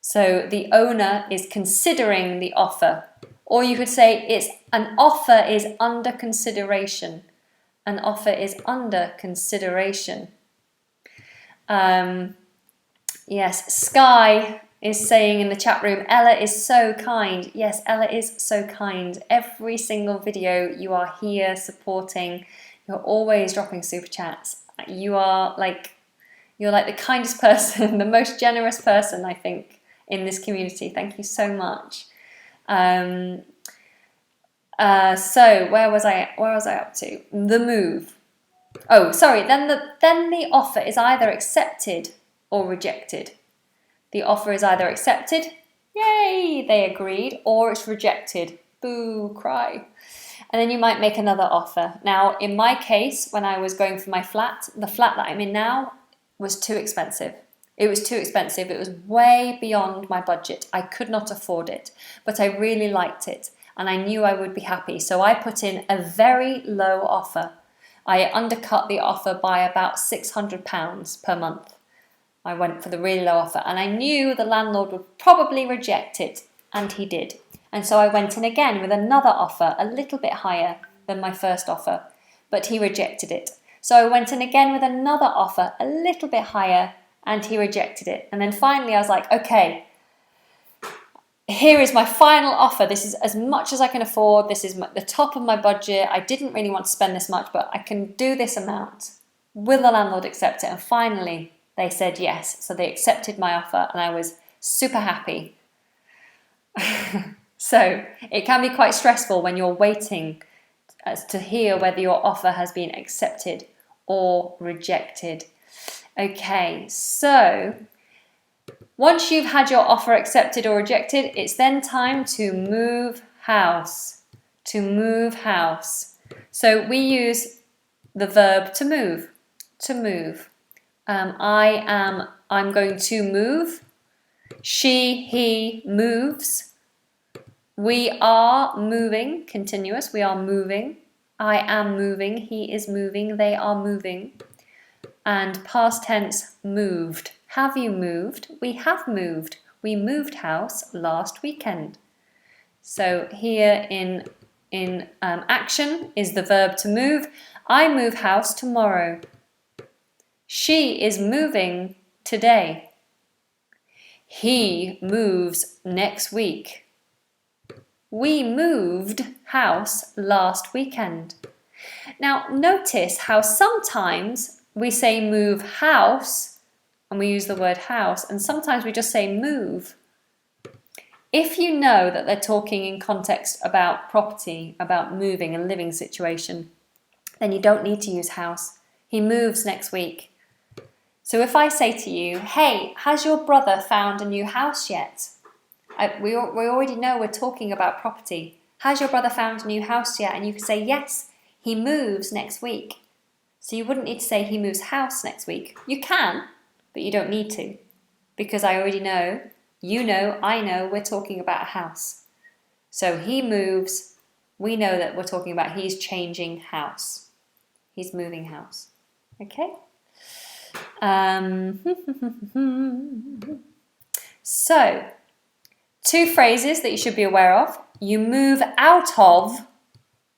So the owner is considering the offer. Or you could say an offer is under consideration. An offer is under consideration. Yes, Sky is saying in the chat room, Ella is so kind. Yes, Ella is so kind. Every single video you are here supporting. You're always dropping super chats. You're like the kindest person, the most generous person, I think, in this community. Thank you so much. So where was I up to? The move. Oh, sorry. Then the offer is either accepted or rejected. The offer is either accepted, yay, they agreed, or it's rejected, boo, cry. And then you might make another offer. Now, in my case, when I was going for my flat, the flat that I'm in now was too expensive. It was too expensive. It was way beyond my budget. I could not afford it, but I really liked it and I knew I would be happy. So I put in a very low offer. I undercut the offer by about £600 per month. I went for the really low offer and I knew the landlord would probably reject it, and he did. And so I went in again with another offer a little bit higher than my first offer, but he rejected it. So I went in again with another offer a little bit higher and he rejected it. And then finally I was like, okay, here is my final offer. This is as much as I can afford. This is the top of my budget. I didn't really want to spend this much, but I can do this amount. Will the landlord accept it? And finally they said yes. So they accepted my offer and I was super happy. So it can be quite stressful when you're waiting to hear whether your offer has been accepted or rejected. Okay, so once you've had your offer accepted or rejected, it's then time to move house. To move house. So we use the verb to move. To move. I'm going to move. She, he moves. We are moving, continuous, we are moving. I am moving, he is moving, they are moving. And past tense, moved. Have you moved? We have moved. We moved house last weekend. So here in action is the verb to move. I move house tomorrow. She is moving today. He moves next week. We moved house last weekend. Now notice how sometimes we say move house and we use the word house, and sometimes we just say move. If you know that they're talking in context about property, about moving and living situation, then you don't need to use house. He moves next week. So if I say to you, hey, has your brother found a new house yet? We already know we're talking about property. Has your brother found a new house yet? And you could say, yes, he moves next week. So you wouldn't need to say he moves house next week. You can, but you don't need to. Because I already know, you know, I know, we're talking about a house. So he moves, we know that we're talking about he's changing house. He's moving house. Okay? So, 2 phrases that you should be aware of. You move out of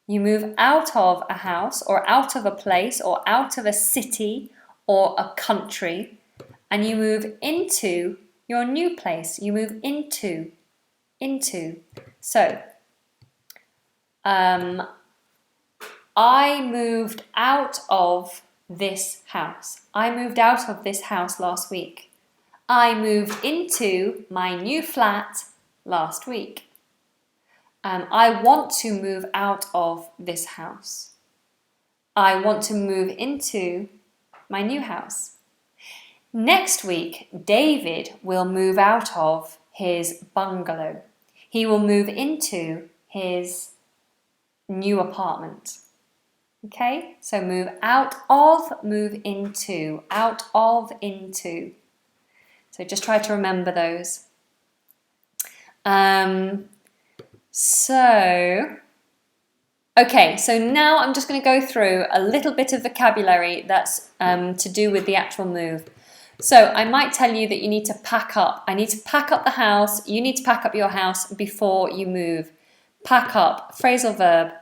a house or out of a place or out of a city or a country, and you move into your new place. You move into. So, I moved out of this house. I moved out of this house last week. I moved into my new flat last week. I want to move out of this house. I want to move into my new house. Next week, David will move out of his bungalow. He will move into his new apartment. Okay, so move out of, move into, out of, into. So just try to remember those. Okay, so now I'm just going to go through a little bit of vocabulary that's to do with the actual move. So I might tell you that you need to pack up. I need to pack up the house. You need to pack up your house before you move. Pack up, phrasal verb.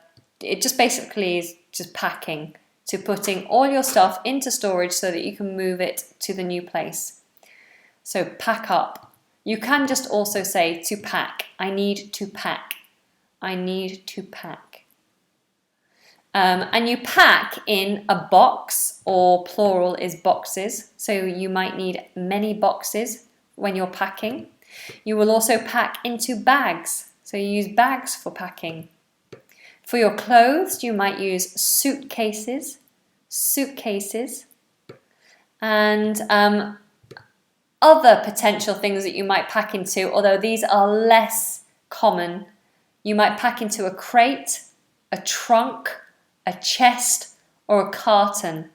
It just basically is just packing, to putting all your stuff into storage so that you can move it to the new place. So pack up. You can just also say to pack. I need to pack. I need to pack. And you pack in a box, or plural is boxes. So you might need many boxes when you're packing. You will also pack into bags. So you use bags for packing. For your clothes, you might use suitcases. And other potential things that you might pack into, although these are less common, you might pack into a crate, a trunk, a chest, or a carton.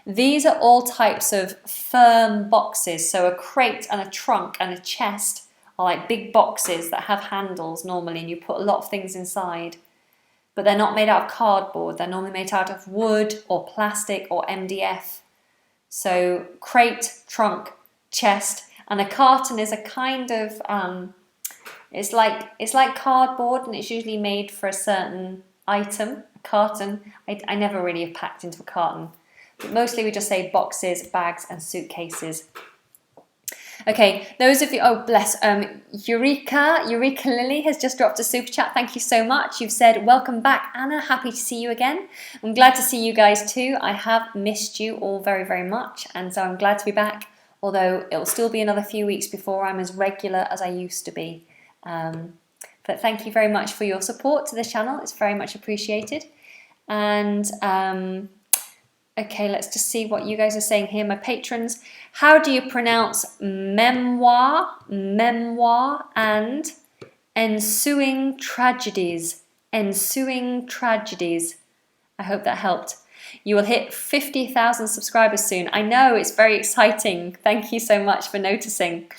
These are all types of firm boxes. So a crate and a trunk and a chest are like big boxes that have handles normally, and you put a lot of things inside. But they're not made out of cardboard. They're normally made out of wood or plastic or MDF. So crate, trunk, chest, and a carton is a kind of it's like cardboard, and it's usually made for a certain item. A carton, I never really have packed into a carton, but mostly we just say boxes, bags, and suitcases. Okay, those of you, oh bless, Eureka Lily has just dropped a super chat. Thank you so much. You've said, welcome back, Anna. Happy to see you again. I'm glad to see you guys too. I have missed you all very, very much, and so I'm glad to be back, although it'll still be another few weeks before I'm as regular as I used to be. But thank you very much for your support to the channel. It's very much appreciated. And okay, let's just see what you guys are saying here, my patrons. How do you pronounce memoir, and ensuing tragedies? Ensuing tragedies. I hope that helped. You will hit 50,000 subscribers soon. I know, it's very exciting. Thank you so much for noticing.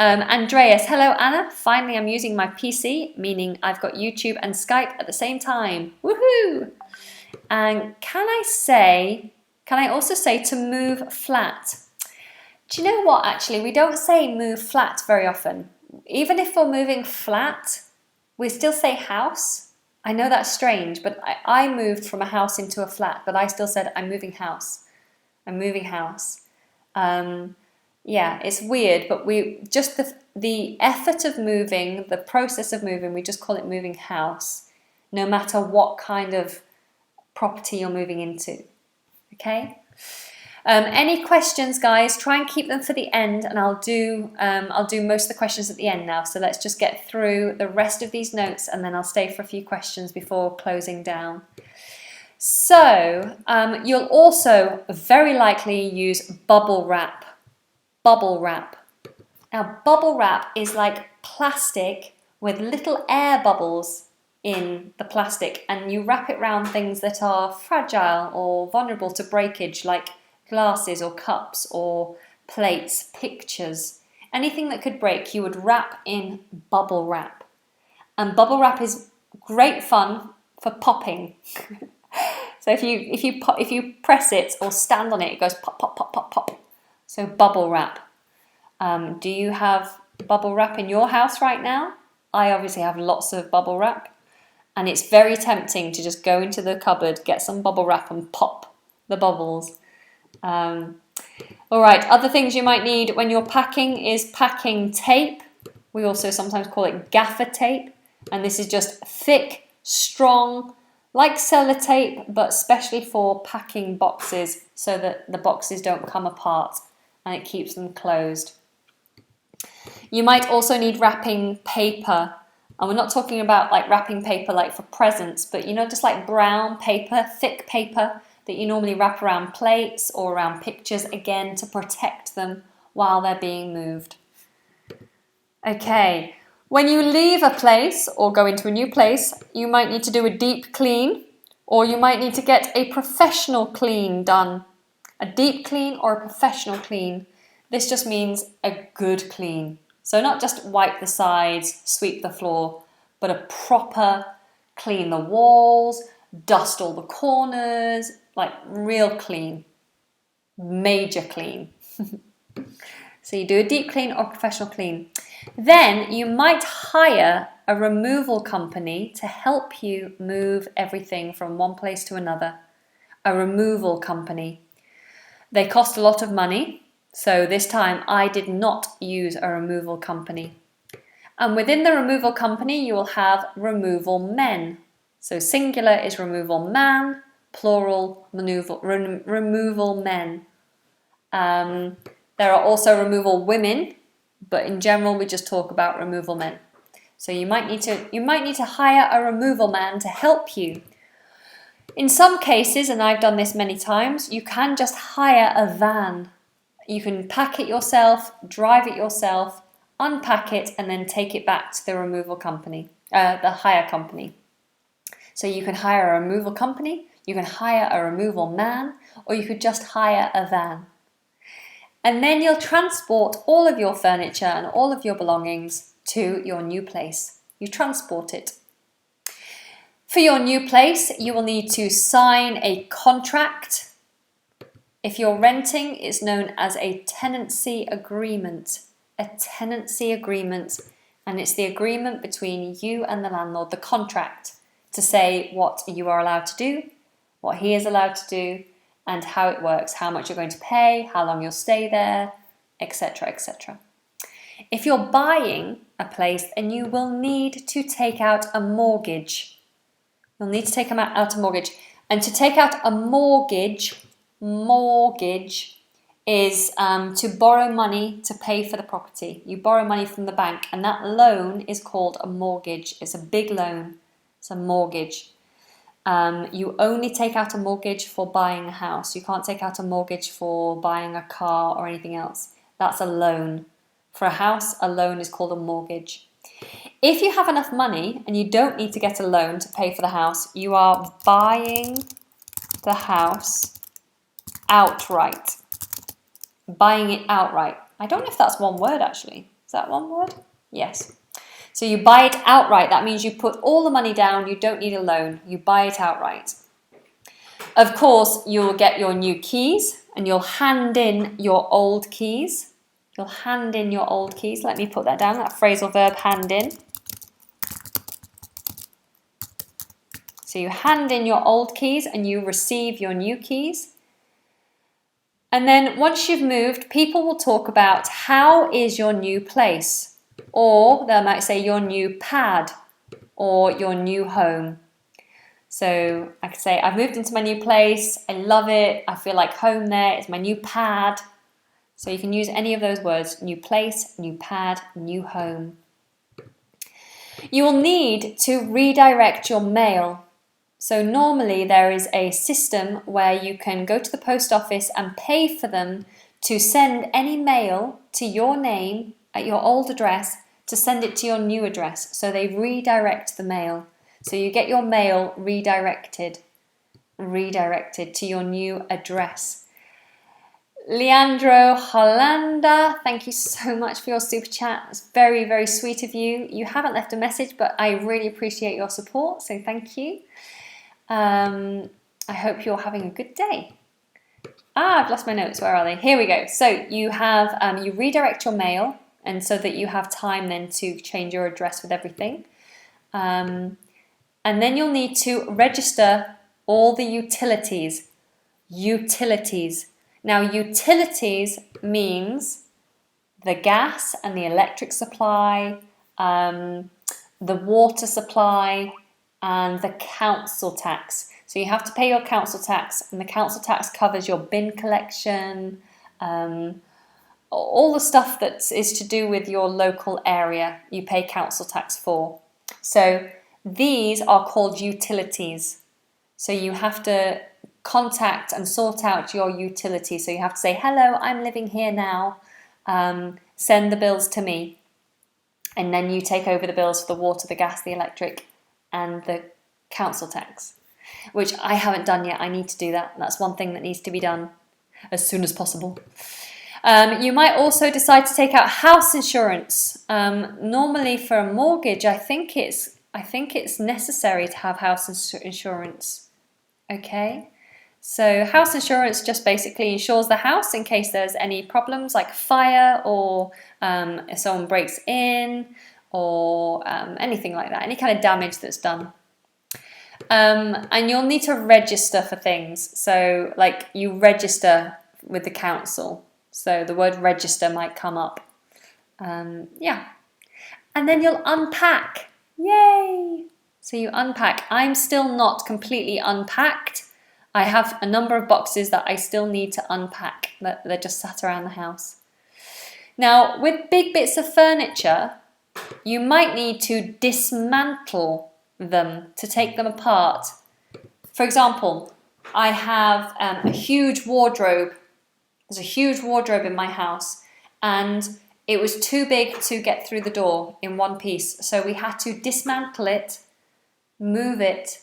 Andreas, hello Anna. Finally, I'm using my PC, meaning I've got YouTube and Skype at the same time. Woohoo! And can Can I also say to move flat? Do you know what, actually? We don't say move flat very often. Even if we're moving flat, we still say house. I know that's strange, but I moved from a house into a flat, but I still said I'm moving house. I'm moving house. Yeah, it's weird, but we just the effort of moving, the process of moving, we just call it moving house, no matter what kind of property you're moving into. Okay? Any questions, guys? Try and keep them for the end, and I'll do most of the questions at the end now. So let's just get through the rest of these notes, and then I'll stay for a few questions before closing down. So you'll also very likely use bubble wrap. Bubble wrap. Now, bubble wrap is like plastic with little air bubbles in the plastic, and you wrap it around things that are fragile or vulnerable to breakage, like glasses or cups or plates, pictures. Anything that could break, you would wrap in bubble wrap. And bubble wrap is great fun for popping. So if you press it or stand on it, it goes pop, pop, pop, pop, pop. So bubble wrap. Do you have bubble wrap in your house right now? I obviously have lots of bubble wrap, and it's very tempting to just go into the cupboard, get some bubble wrap and pop the bubbles. All right, other things you might need when you're packing is packing tape. We also sometimes call it gaffer tape, and this is just thick, strong, like sellotape, but especially for packing boxes so that the boxes don't come apart and it keeps them closed. You might also need wrapping paper, and we're not talking about like wrapping paper like for presents, but you know, just like brown paper, thick paper that you normally wrap around plates or around pictures, again to protect them while they're being moved. Okay, when you leave a place or go into a new place, you might need to do a deep clean, or you might need to get a professional clean done. A deep clean or a professional clean. This just means a good clean. So not just wipe the sides, sweep the floor, but a proper clean the walls, dust all the corners, like real clean, major clean. So you do a deep clean or professional clean. Then you might hire a removal company to help you move everything from one place to another. A removal company. They cost a lot of money, so this time I did not use a removal company. And within the removal company, you will have removal men. So singular is removal man, plural removal men. There are also removal women, but in general we just talk about removal men. So you might need to hire a removal man to help you. In some cases, and I've done this many times, you can just hire a van. You can pack it yourself, drive it yourself, unpack it, and then take it back to the removal company, the hire company. So you can hire a removal company, you can hire a removal man, or you could just hire a van. And then you'll transport all of your furniture and all of your belongings to your new place. You transport it. For your new place, you will need to sign a contract. If you're renting, it's known as a tenancy agreement. A tenancy agreement, and it's the agreement between you and the landlord, the contract, to say what you are allowed to do, what he is allowed to do, and how it works, how much you're going to pay, how long you'll stay there, etc., etc. If you're buying a place, then you will need to take out a mortgage. You'll need to take out a mortgage. And to take out a mortgage is to borrow money to pay for the property. You borrow money from the bank, and that loan is called a mortgage. It's a big loan. It's a mortgage. You only take out a mortgage for buying a house. You can't take out a mortgage for buying a car or anything else. That's a loan. For a house, a loan is called a mortgage. If you have enough money and you don't need to get a loan to pay for the house, you are buying the house outright. Buying it outright. I don't know if that's one word actually. Is that one word? Yes. So you buy it outright. That means you put all the money down. You don't need a loan. You buy it outright. Of course, you'll get your new keys and you'll hand in your old keys. You'll hand in your old keys. Let me put that down, that phrasal verb, hand in. So you hand in your old keys and you receive your new keys. And then once you've moved, people will talk about how is your new place? Or they might say your new pad or your new home. So I could say, I've moved into my new place, I love it, I feel like home there, it's my new pad. So you can use any of those words, new place, new pad, new home. You will need to redirect your mail. So normally there is a system where you can go to the post office and pay for them to send any mail to your name at your old address to send it to your new address. So they redirect the mail. So you get your mail redirected to your new address. Leandro Hollanda, thank you so much for your super chat. It's very, very sweet of you. You haven't left a message, but I really appreciate your support, so thank you. I hope you're having a good day. I've lost my notes. Where are they? Here we go. So you have you redirect your mail, and so that you have time then to change your address with everything. And then you'll need to register all the utilities. Utilities. Now, utilities means the gas and the electric supply, the water supply, and the council tax. So you have to pay your council tax, and the council tax covers your bin collection, all the stuff that is to do with your local area, you pay council tax for. So these are called utilities. So you have to contact and sort out your utilities. So you have to say, hello, I'm living here now. Send the bills to me. And then you take over the bills for the water, the gas, the electric, and the council tax, which I haven't done yet. I need to do that. That's one thing that needs to be done as soon as possible. You might also decide to take out house insurance. Normally for a mortgage, I think it's necessary to have house insurance. Okay, so house insurance just basically insures the house in case there's any problems like fire or if someone breaks in or anything like that, any kind of damage that's done. And you'll need to register for things. So like you register with the council. So the word register might come up. Yeah. And then you'll unpack. Yay! So you unpack. I'm still not completely unpacked. I have a number of boxes that I still need to unpack. They're just sat around the house. Now, with big bits of furniture, you might need to dismantle them to take them apart. For example, I have a huge wardrobe. There's a huge wardrobe in my house, and it was too big to get through the door in one piece. So we had to dismantle it, move it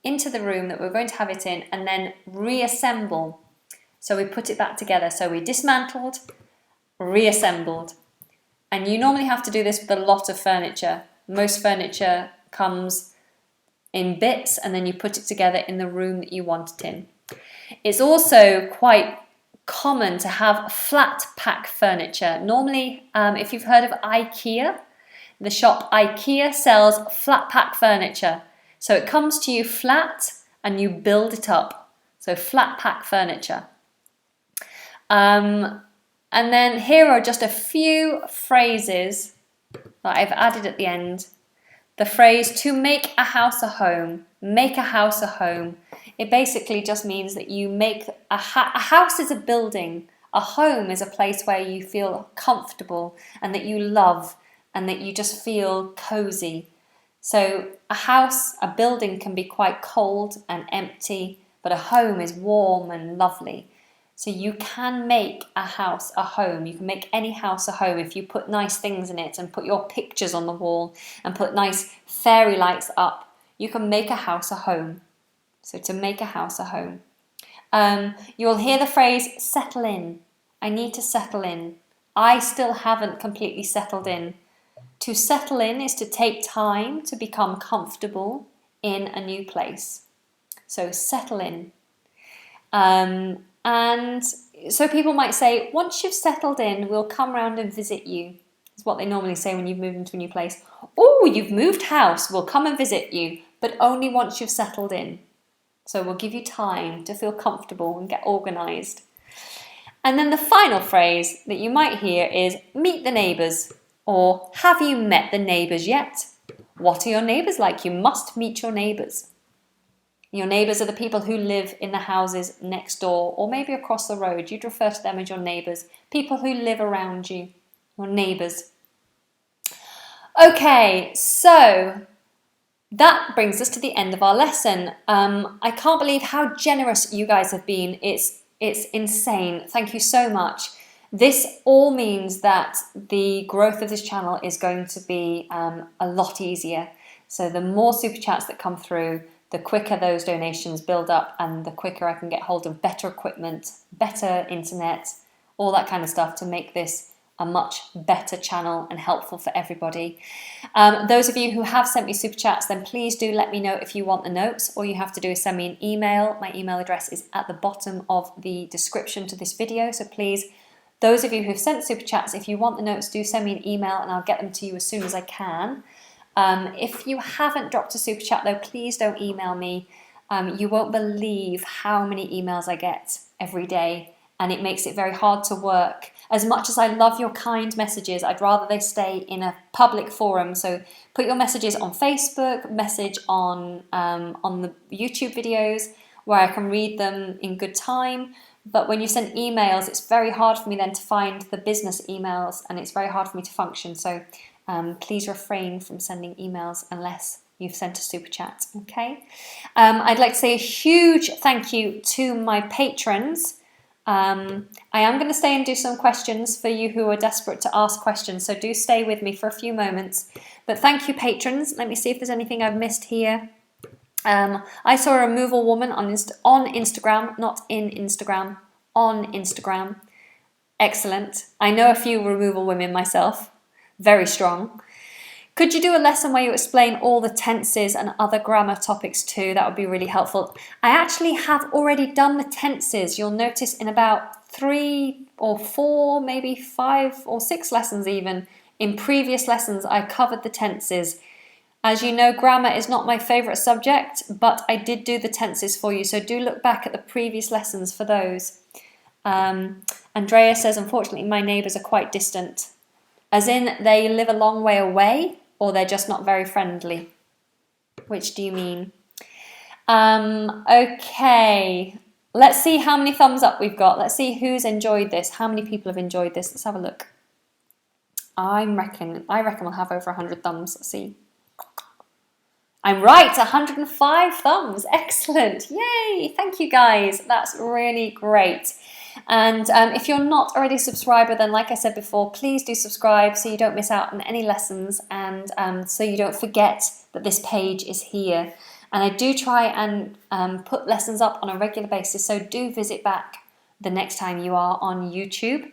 into the room that we're going to have it in, and then reassemble. So we put it back together. So we dismantled, reassembled. And you normally have to do this with a lot of furniture. Most furniture comes in bits and then you put it together in the room that you want it in. It's also quite common to have flat pack furniture. Normally, if you've heard of IKEA, the shop IKEA sells flat pack furniture. So it comes to you flat and you build it up. So flat pack furniture. And then here are just a few phrases that I've added at the end. The phrase to make a house a home, make a house a home. It basically just means that you make a house is a building. A home is a place where you feel comfortable and that you love and that you just feel cozy. So a house, a building can be quite cold and empty, but a home is warm and lovely. So you can make a house a home. You can make any house a home if you put nice things in it and put your pictures on the wall and put nice fairy lights up. You can make a house a home. So to make a house a home. You'll hear the phrase settle in. I need to settle in. I still haven't completely settled in. To settle in is to take time to become comfortable in a new place. So settle in. And so people might say, once you've settled in, we'll come round and visit you. It's what they normally say when you've moved into a new place. Oh, you've moved house, we'll come and visit you, but only once you've settled in. So we'll give you time to feel comfortable and get organised. And then the final phrase that you might hear is meet the neighbours, or have you met the neighbours yet? What are your neighbours like? You must meet your neighbours. Your neighbours are the people who live in the houses next door or maybe across the road. You'd refer to them as your neighbours, people who live around you, your neighbours. Okay, so that brings us to the end of our lesson. I can't believe how generous you guys have been. It's insane. Thank you so much. This all means that the growth of this channel is going to be a lot easier. So the more super chats that come through, the quicker those donations build up and the quicker I can get hold of better equipment, better internet, all that kind of stuff to make this a much better channel and helpful for everybody. Those of you who have sent me super chats, then please do let me know if you want the notes. All you have to do is send me an email. My email address is at the bottom of the description to this video. So please, those of you who've sent super chats, if you want the notes, do send me an email and I'll get them to you as soon as I can. If you haven't dropped a super chat though, please don't email me. You won't believe how many emails I get every day, and it makes it very hard to work. As much as I love your kind messages, I'd rather they stay in a public forum. So put your messages on Facebook, message on the YouTube videos where I can read them in good time. But when you send emails, it's very hard for me then to find the business emails, and it's very hard for me to function. So please refrain from sending emails unless you've sent a super chat, okay? I'd like to say a huge thank you to my patrons. I am going to stay and do some questions for you who are desperate to ask questions, so do stay with me for a few moments. But thank you, patrons. Let me see if there's anything I've missed here. I saw a removal woman on Instagram, not in Instagram, on Instagram. Excellent. I know a few removal women myself. Very strong. Could you do a lesson where you explain all the tenses and other grammar topics too? That would be really helpful. I actually have already done the tenses. You'll notice in about 3 or 4, maybe 5 or 6 lessons even. In previous lessons, I covered the tenses. As you know, grammar is not my favourite subject, but I did do the tenses for you. So do look back at the previous lessons for those. Andreas says, unfortunately, my neighbours are quite distant. As in, they live a long way away, or they're just not very friendly? Which do you mean? Okay, let's see how many thumbs up we've got. Let's see who's enjoyed this. How many people have enjoyed this? Let's have a look. I reckon we'll have over 100 thumbs. Let's see. I'm right, 105 thumbs. Excellent. Yay. Thank you, guys. That's really great. And if you're not already a subscriber, then like I said before, please do subscribe so you don't miss out on any lessons, and so you don't forget that this page is here. And I do try and put lessons up on a regular basis, so do visit back the next time you are on YouTube.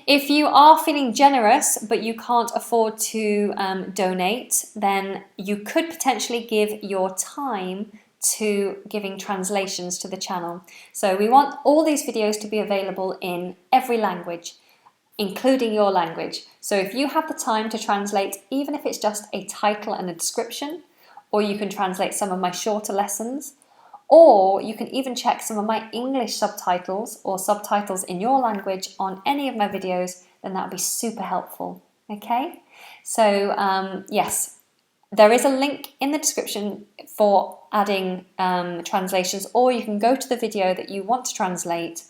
If you are feeling generous but you can't afford to donate, then you could potentially give your time to giving translations to the channel. So we want all these videos to be available in every language, including your language. So if you have the time to translate, even if it's just a title and a description, or you can translate some of my shorter lessons, or you can even check some of my English subtitles or subtitles in your language on any of my videos, then that would be super helpful. Okay? So yes, there is a link in the description for adding translations, or you can go to the video that you want to translate,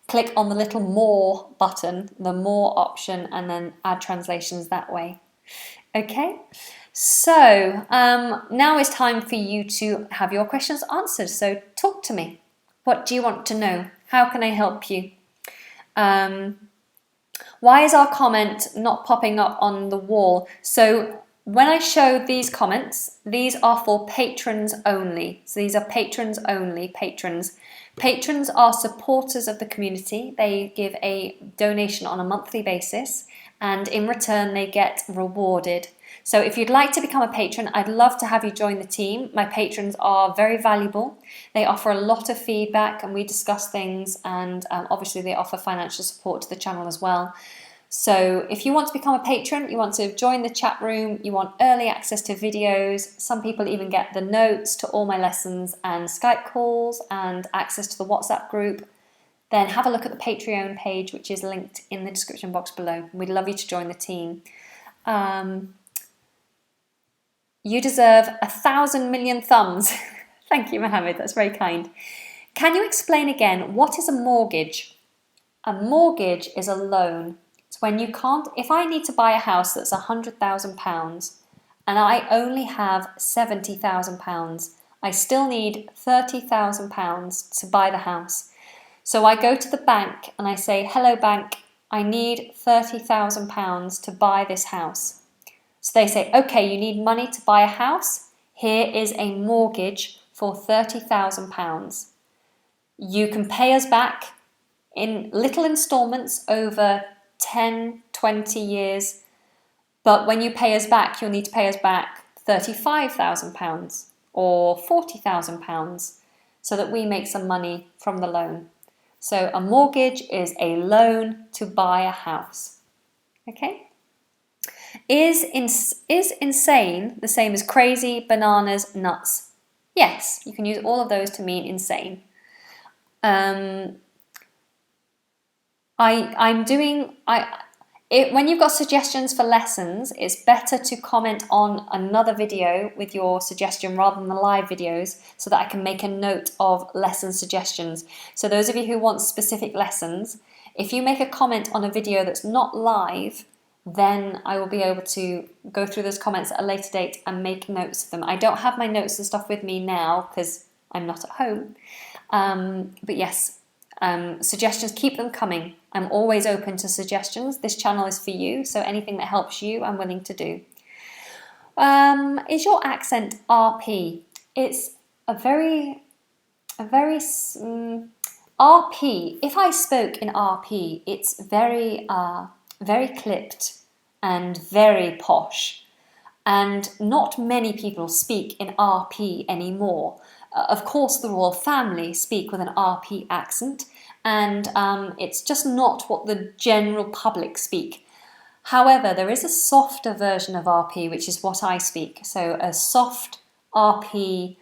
click on the little more button, the more option, and then add translations that way. Okay, so now it's time for you to have your questions answered. So talk to me. What do you want to know? How can I help you? Why is our comment not popping up on the wall? So when I show these comments, these are for patrons only. So these are patrons only, patrons. Patrons are supporters of the community. They give a donation on a monthly basis, and in return they get rewarded. So if you'd like to become a patron, I'd love to have you join the team. My patrons are very valuable. They offer a lot of feedback and we discuss things, and obviously they offer financial support to the channel as well. So if you want to become a patron, you want to join the chat room, you want early access to videos, some people even get the notes to all my lessons and Skype calls and access to the WhatsApp group, then have a look at the Patreon page, which is linked in the description box below. We'd love you to join the team. You deserve 1,000 million thumbs. Thank you, Mohammed, that's very kind. Can you explain again, what is a mortgage? A mortgage is a loan. It's when you can't, if I need to buy a house that's £100,000 and I only have £70,000, I still need £30,000 to buy the house. So I go to the bank and I say, hello bank, I need £30,000 to buy this house. So they say, okay, you need money to buy a house? Here is a mortgage for £30,000. You can pay us back in little installments over 10, 20 years. But when you pay us back, you'll need to pay us back £35,000 or £40,000 so that we make some money from the loan. So a mortgage is a loan to buy a house. Okay? Is insane the same as crazy, bananas, nuts? Yes, you can use all of those to mean insane. When you've got suggestions for lessons, it's better to comment on another video with your suggestion rather than the live videos so that I can make a note of lesson suggestions. So those of you who want specific lessons, if you make a comment on a video that's not live, then I will be able to go through those comments at a later date and make notes of them. I don't have my notes and stuff with me now because I'm not at home. But yes, suggestions, keep them coming. I'm always open to suggestions. This channel is for you, so anything that helps you, I'm willing to do. Is your accent RP? It's a very RP. If I spoke in RP, it's very clipped and very posh. And not many people speak in RP anymore. Of course, the royal family speak with an RP accent, and it's just not what the general public speak. However, there is a softer version of RP, which is what I speak. So a soft RP,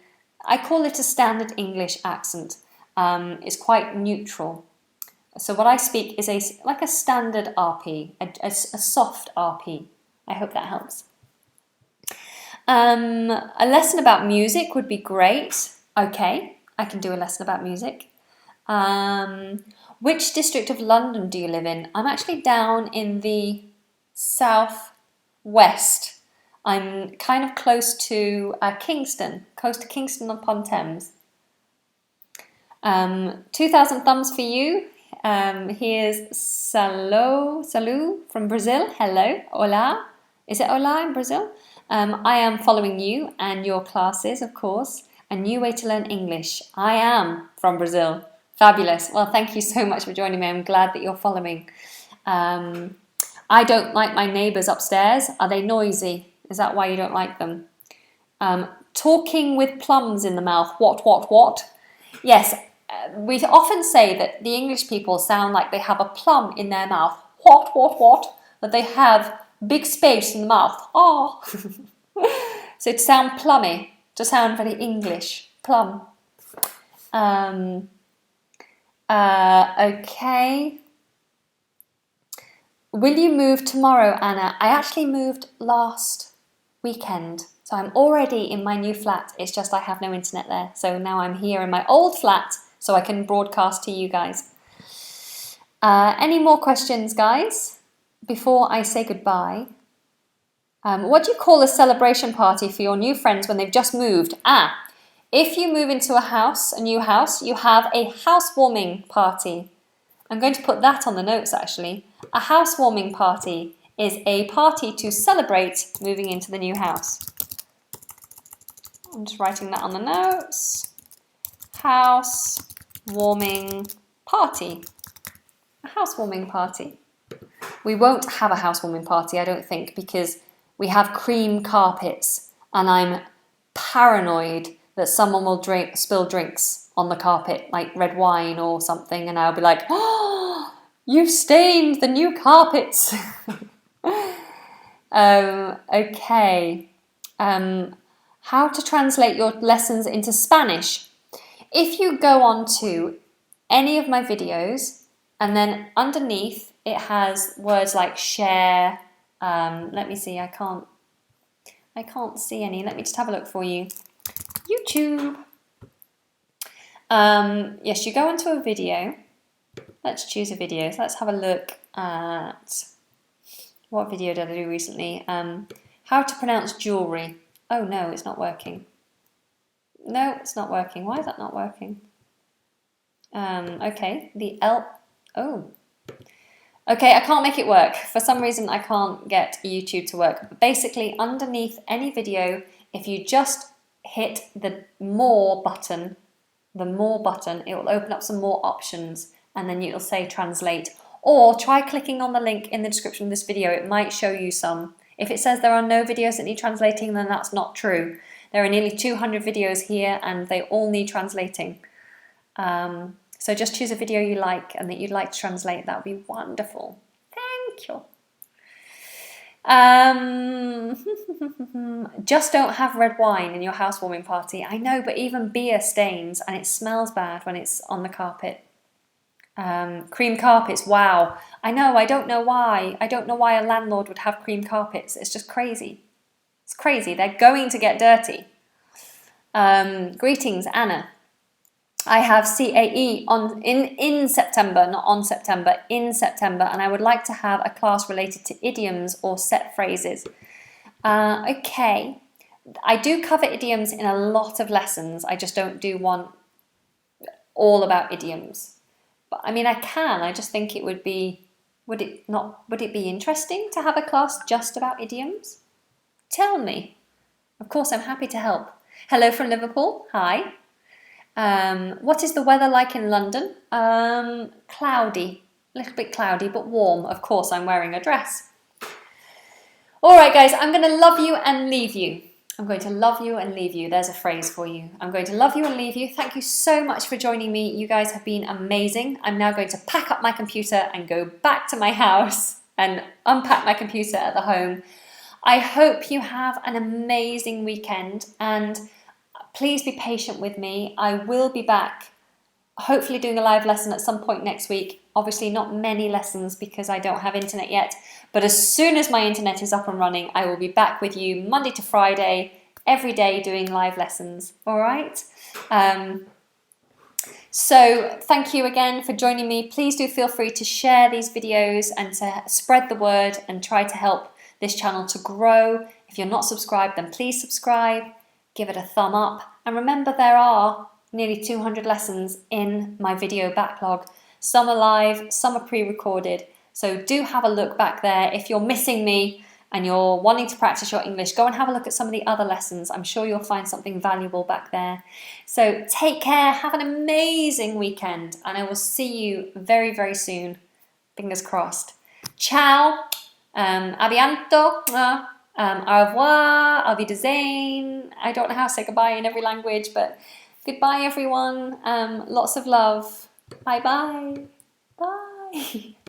I call it a standard English accent. It's quite neutral. So what I speak is like a standard RP, a soft RP. I hope that helps. A lesson about music would be great. Okay, I can do a lesson about music. Which district of London do you live in? I'm actually down in the south west. I'm kind of close to Kingston upon Thames. 2,000 thumbs for you. Here's Salu from Brazil. Hello, hola. Is it hola in Brazil? I am following you and your classes, of course. A new way to learn English. I am from Brazil. Fabulous. Well, thank you so much for joining me. I'm glad that you're following. I don't like my neighbours upstairs. Are they noisy? Is that why you don't like them? Talking with plums in the mouth. What? Yes, we often say that the English people sound like they have a plum in their mouth. What? That they have big space in the mouth. Oh. So to sound plummy, to sound very English. Plum. Okay. Will you move tomorrow, Anna? I actually moved last weekend. So I'm already in my new flat. It's just I have no internet there. So now I'm here in my old flat so I can broadcast to you guys. Any more questions, guys, before I say goodbye? What do you call a celebration party for your new friends when they've just moved? If you move into a new house, you have a housewarming party. I'm going to put that on the notes, actually. A housewarming party is a party to celebrate moving into the new house. I'm just writing that on the notes. Housewarming party. A housewarming party. We won't have a housewarming party, I don't think, because we have cream carpets and I'm paranoid that someone will spill drinks on the carpet, like red wine or something, and I'll be like, oh, you've stained the new carpets. Okay. How to translate your lessons into Spanish. If you go on to any of my videos and then underneath it has words like share, let me see, I can't see any. Let me just have a look for you. YouTube. Yes, you go into a video. Let's choose a video. So let's have a look at what video did I do recently. How to pronounce jewelry. Oh no, it's not working. No, it's not working. Why is that not working? Okay, oh. Okay, I can't make it work. For some reason, I can't get YouTube to work. But basically, underneath any video, if you just hit the more button, it will open up some more options and then it'll say translate. Or try clicking on the link in the description of this video. It might show you some. If it says there are no videos that need translating, then that's not true. There are nearly 200 videos here and they all need translating. So just choose a video you like and that you'd like to translate. That would be wonderful. Thank you. Just don't have red wine in your housewarming party. I know, but even beer stains and it smells bad when it's on the carpet. Cream carpets, wow. I know, I don't know why. I don't know why a landlord would have cream carpets. It's just crazy. It's crazy. They're going to get dirty. Greetings, Anna. I have CAE in September, not on September, in September, and I would like to have a class related to idioms or set phrases. Okay, I do cover idioms in a lot of lessons. I just don't do one all about idioms. But I mean, I can. I just think it would be. Would it be interesting to have a class just about idioms? Tell me. Of course, I'm happy to help. Hello from Liverpool. Hi. What is the weather like in London? Cloudy, a little bit cloudy, but warm. Of course, I'm wearing a dress. All right, guys, I'm going to love you and leave you. I'm going to love you and leave you. There's a phrase for you. I'm going to love you and leave you. Thank you so much for joining me. You guys have been amazing. I'm now going to pack up my computer and go back to my house and unpack my computer at the home. I hope you have an amazing weekend and please be patient with me. I will be back, hopefully doing a live lesson at some point next week. Obviously not many lessons because I don't have internet yet, but as soon as my internet is up and running, I will be back with you Monday to Friday, every day doing live lessons, all right? So thank you again for joining me. Please do feel free to share these videos and to spread the word and try to help this channel to grow. If you're not subscribed, then please subscribe. Give it a thumb up. And remember, there are nearly 200 lessons in my video backlog. Some are live, some are pre-recorded. So do have a look back there. If you're missing me and you're wanting to practice your English, go and have a look at some of the other lessons. I'm sure you'll find something valuable back there. So take care, have an amazing weekend, and I will see you very, very soon. Fingers crossed. Ciao, abianto. Au revoir, auf Wiedersehen. I don't know how to say goodbye in every language, but goodbye everyone. Lots of love. Bye-bye. Bye.